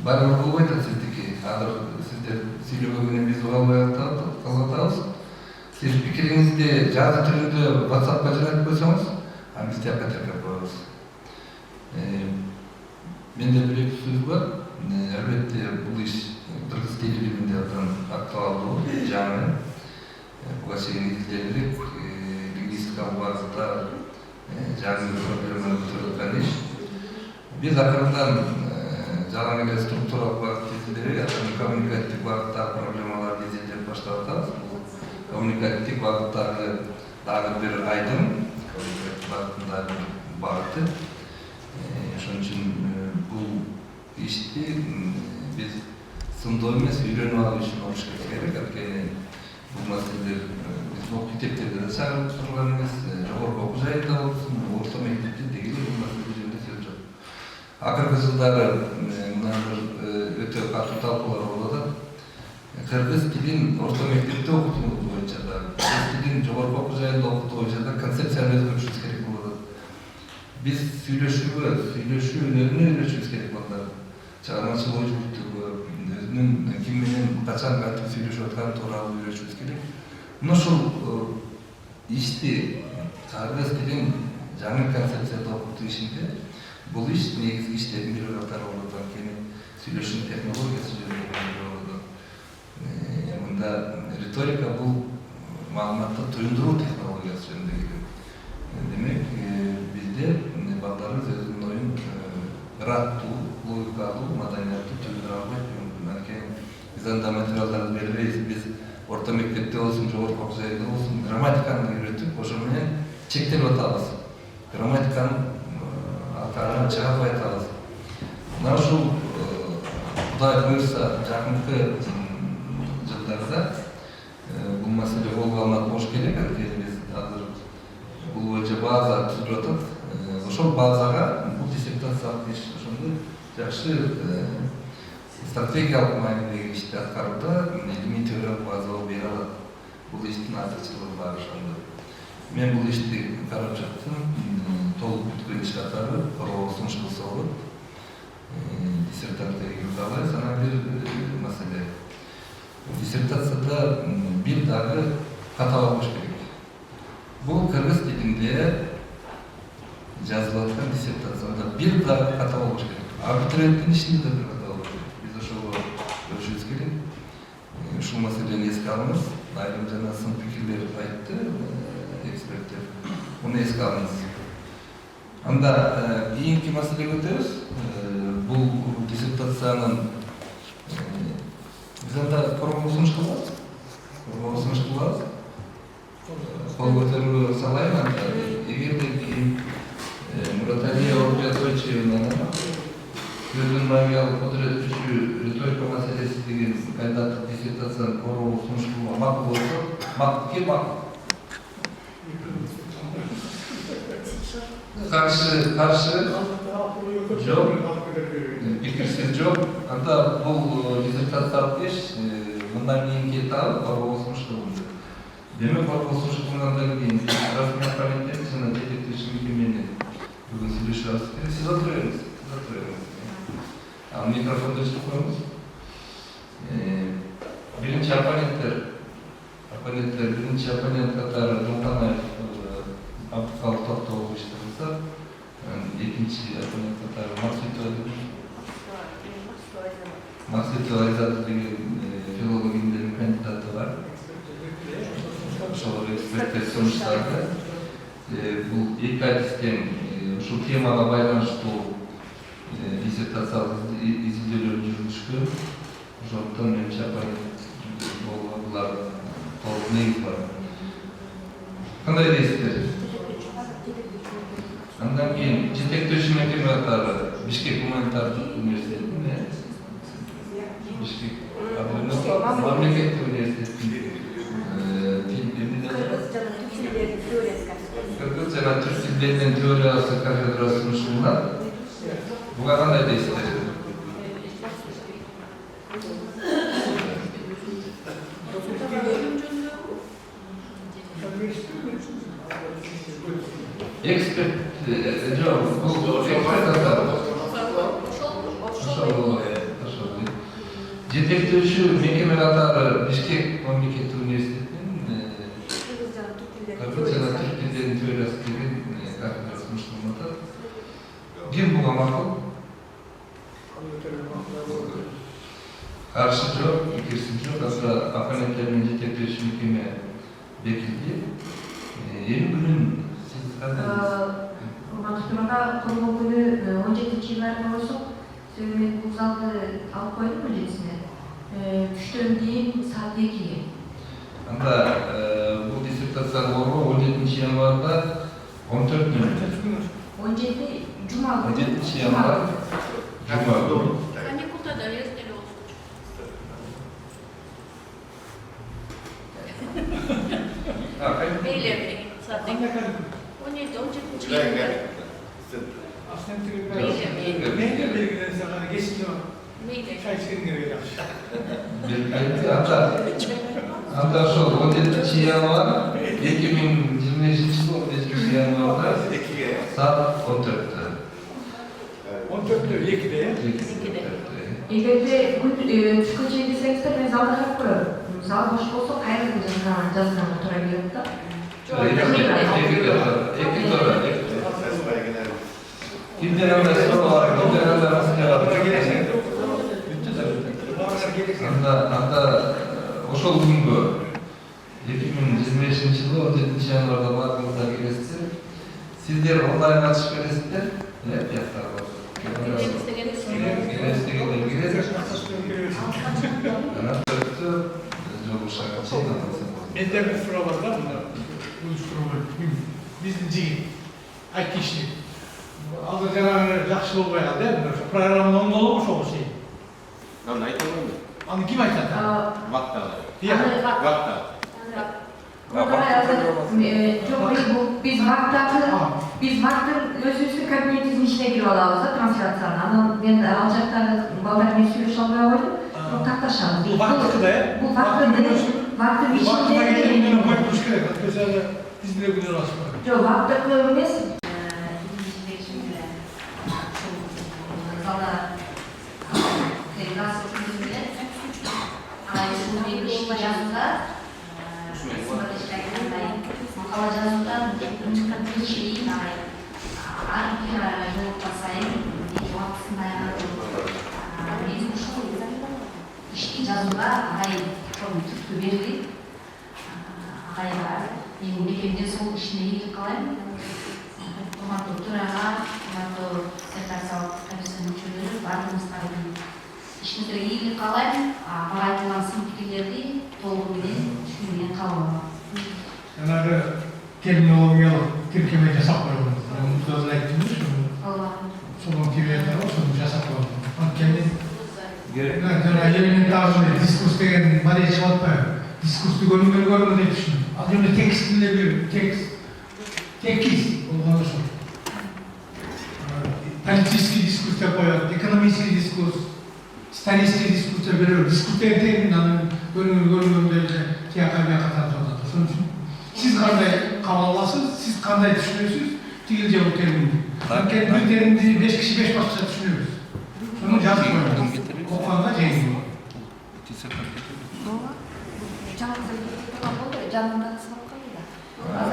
баары болбойтат сиздики. Азыр сиздер сүйлөгөнү биз уга албай калабыз. Сиз пикириңизди жазуу түрүндө WhatsAppка жаратып койсоңуз, аны биз тияпка теркеп коебуз. Менде бир сөз бар. Албетте бул иш кыргыз тили илиминде абдан актуалдуу, жаңы. Буга чейин изилденип, лингвистикалык багытта жаңы проблеманы көтөрүп аткан иш. Биз акырындан жалаң эле структуралык багытты изилдебей, коммуникативдик багыттагы проблемаларды изилдеп баштап атабыз. Коммуникативдик багыттагы дагы бир айдым, коммуникативдик багыттын дагы бир багыты. Ошон үчүн бул ишти биз сындоо эмес, үйрөнүп алуу үчүн окуш керек. Анткени бул маселелер биз мектептерде да чыгарып турган эмес, жогорку окуу жайында болсун, орто мектепте деги бул маселе жөнүндө сөз жок. Акыркы жылдары мына өтө катуу талкуулар болуп атат. Кыргыз тилин орто мектепте окутуу боюнча да, кыргыз тилин жогорку окуу жайында окутуу боюнча да концепцияны өзгөртүшүбүз керек болуп атат. Биз сүйлөшүү өнөрүнө үйрөтүшүбүз керек болуп атат. Чыгармачыл ой жүгүртүүгө, өзүнүн ким менен качан кантип сүйлөшүп атканы тууралуу үйрөтүшүбүз керек. Мына ушул ишти кыргыз тилин жаңы концепцияда окутуу ишинде бул иш негизги иштердин бири катары болуп атат. Анткени сүйлөшүү технологиясы жөнүндө болуп атат. Мында риторика бул маалыматты туюндуруу технологиясы жөнүндө келет. Демек, бизде балдарыбыз өзүнүн оюн ыраттуу, логикалуу, маданияттуу туюндура албайт. Анткени биз анда материалдарды бербейбиз. Биз орто мектепте болсун, жогорку окуу жайында болсун, грамматиканы үйрөтүп, ошо менен чектелип атабыз. Грамматиканы алкагынан чыга албай атабыз. Мына ушул Кудай буйрса жакынкы болуш керек. Анткени биз азыр бул боюнча база түзүлүп атат. Ошол базага бул диссертациялык иш ошондой жакшы стратегиялык маанидеги ишти аткарууда илимий теориялык база болуп бере алат. Бул иштин артыкчылыгы баары ошондо. Мен бул ишти карап чыктым. Толук бүткөн иш катары сунуш кылса болот. Диссертация юрдалайбыз. Анан бир маселе. Диссертацияда бир дагы каталог болуш керек. Бул кыргыз тилинде жазылып аткан диссертацияда бир дагы каталог болуш керек. Абитуриенттин ишинде да бир каталог болуш керек. Биз ошого көрүшүбүз керек. Ушул маселени эске алыңыз. Айрым жана сын пикирлер айтты, эксперттер. Муну эске алыңыз. Анда кийинки маселеге өтөбүз. Бул диссертациянын биз анда форумга сунуш кылабыз. Кол көтөрүүгө салайын анда. Эгерде Мураталия Орбиятовичевнун сөзүн мага алып кудурет күчү риторика маселеси деген кандидаттык диссертацияны форумга сунуш кылууга макул болсо, ким макул? Каршы жок, пикирсиз жок. Анда бул диссертациялык иш мындан кийин кете алып форумга сунуш кылынды. Демек форумга сунуш кылгандан кийин расмий комитет жана жетектеши мекемени бүгүн сүйлөшөбүз. Сиз отуруңуз. Микрофонду ачып коюңуз. Биринчи оппоненттер биринчи оппонент катары Жумтанаев Абдыкалык Токтогул иштебизса, экинчи оппонент катары Максутова Айзат деген филология илимдеринин кандидаты бар. Ошол эксперттер сунуштарды бул эки адистен ушул темага байланыштуу диссертациялык изилдөөлөр жүргүзүшкөн. Ошондон менимче булар толук негиз бар. Кандай дейсиздер? Андан кийин жетектөөчү мекеме катары Бишкек гуманитардык университетинде Бишкек мамлекеттик университетинде Кыргыз жана түрк тилдеринин теориясы кафедрасы сунуш кылынат. Буга кандай дейсиздер? Эксперт жок, бул эксперт катары. Жетектөөчү мекеме катары Бишкек мамлекеттик университетинин Кыргыз жана түрк тилдеринин теориясы деген кафедрасы сунуш кылынып атат. Ким буга макул? Каршы жок, пикирсиз жок. Анда оппоненттердин жетектөөчү мекеме бекилди. Эми күнүн сиз кандай? Мактумага колго күнү 17-январда болсок, мен бул залды алып койдум милдетине. Түштөн кийин саат 2-ге. Анда бул диссертацияны борбоо 17 январда 14:00. 17 жума күнү. 17 январ жума күнү. Каникулда да эртеле болсун. Мейлі саат 17-17 январ. Анда ошол 17 январ 2025-жылы 17 январда саат 14-тө. 14'te 2'de. Эгерде түшкө чейин десеңиздер мен залда калып коем. Зал бош болсо кайра жазганга туура келет да. Кимдер андай суроо бар, кимдер андай маселе бар. Анда ошол күнгө 2025-жылы 17 январда баарыңыздар келесиздер. Сиздер онлайн катышып бересиздер. Menде bir sıra var da bunda. Uyuşturucu. Bizim jigit. Aytishli. Azыр жаңағы жақшылық қояды, программаны оңдолып ошол şey. Аны айта алмаймын. Аны ким айтат? Вакталы. Вакта. Biz vaktin özümüzün kabinetimizin içine girip alabız da transляцияны. Анан мен ал жактагы балдар менен сүйлөшө албай койдум. Бирок такташабыз. Бул вакытында, э? Бул вакыттын ичинде коюп туруш керек. Mesela biz bile bunu uğraşmak. Жок, вакыттык эмес. Makala жазудан чыккан кийин ар бир жолукка сайын убактысын даярдап мен ушул ишти жазууга агайым чоң түрткү берди. Агайга мен мекемеден сол ишине ийгилик каалайм. Урматтуу төрага, урматтуу сертациялык комиссиянын мүчөлөрү баардыгыбызга ишибизге ийгилик каалайм. Мага айтылган сын пикирлерди толугу менен түшүнүү менен кабыл алам. Yanarda terminologiyalık Türkiye'de yasak koyulmuş. Bu sözler ettiğimiz şu. Sonun TV'de var, sonun yasak koyulmuş. Kendi yerinin tarzında diskurs degen bari çıkartmıyor. Diskursu görünmeli diye düşünüyorum. Az önce tekstinle bir tekist olduğunu düşünüyorum. Политический diskurs da koyuyor, ekonomik diskurs, statistik diskurs da veriyor. Diskursta erteğinin görünmeli tiyakabıya katar zorladı. Onun için siz qanday qabul alasiz, siz qanday tushunasiz, tegilja bu terminni. Lekin bir terminni 5 kishi 5 boshqacha tushunamiz. Shuni yozib qo'yamiz. O'qiganda yengil bo'ladi. Jangan sampai kita ngomong, jangan salib kali ya.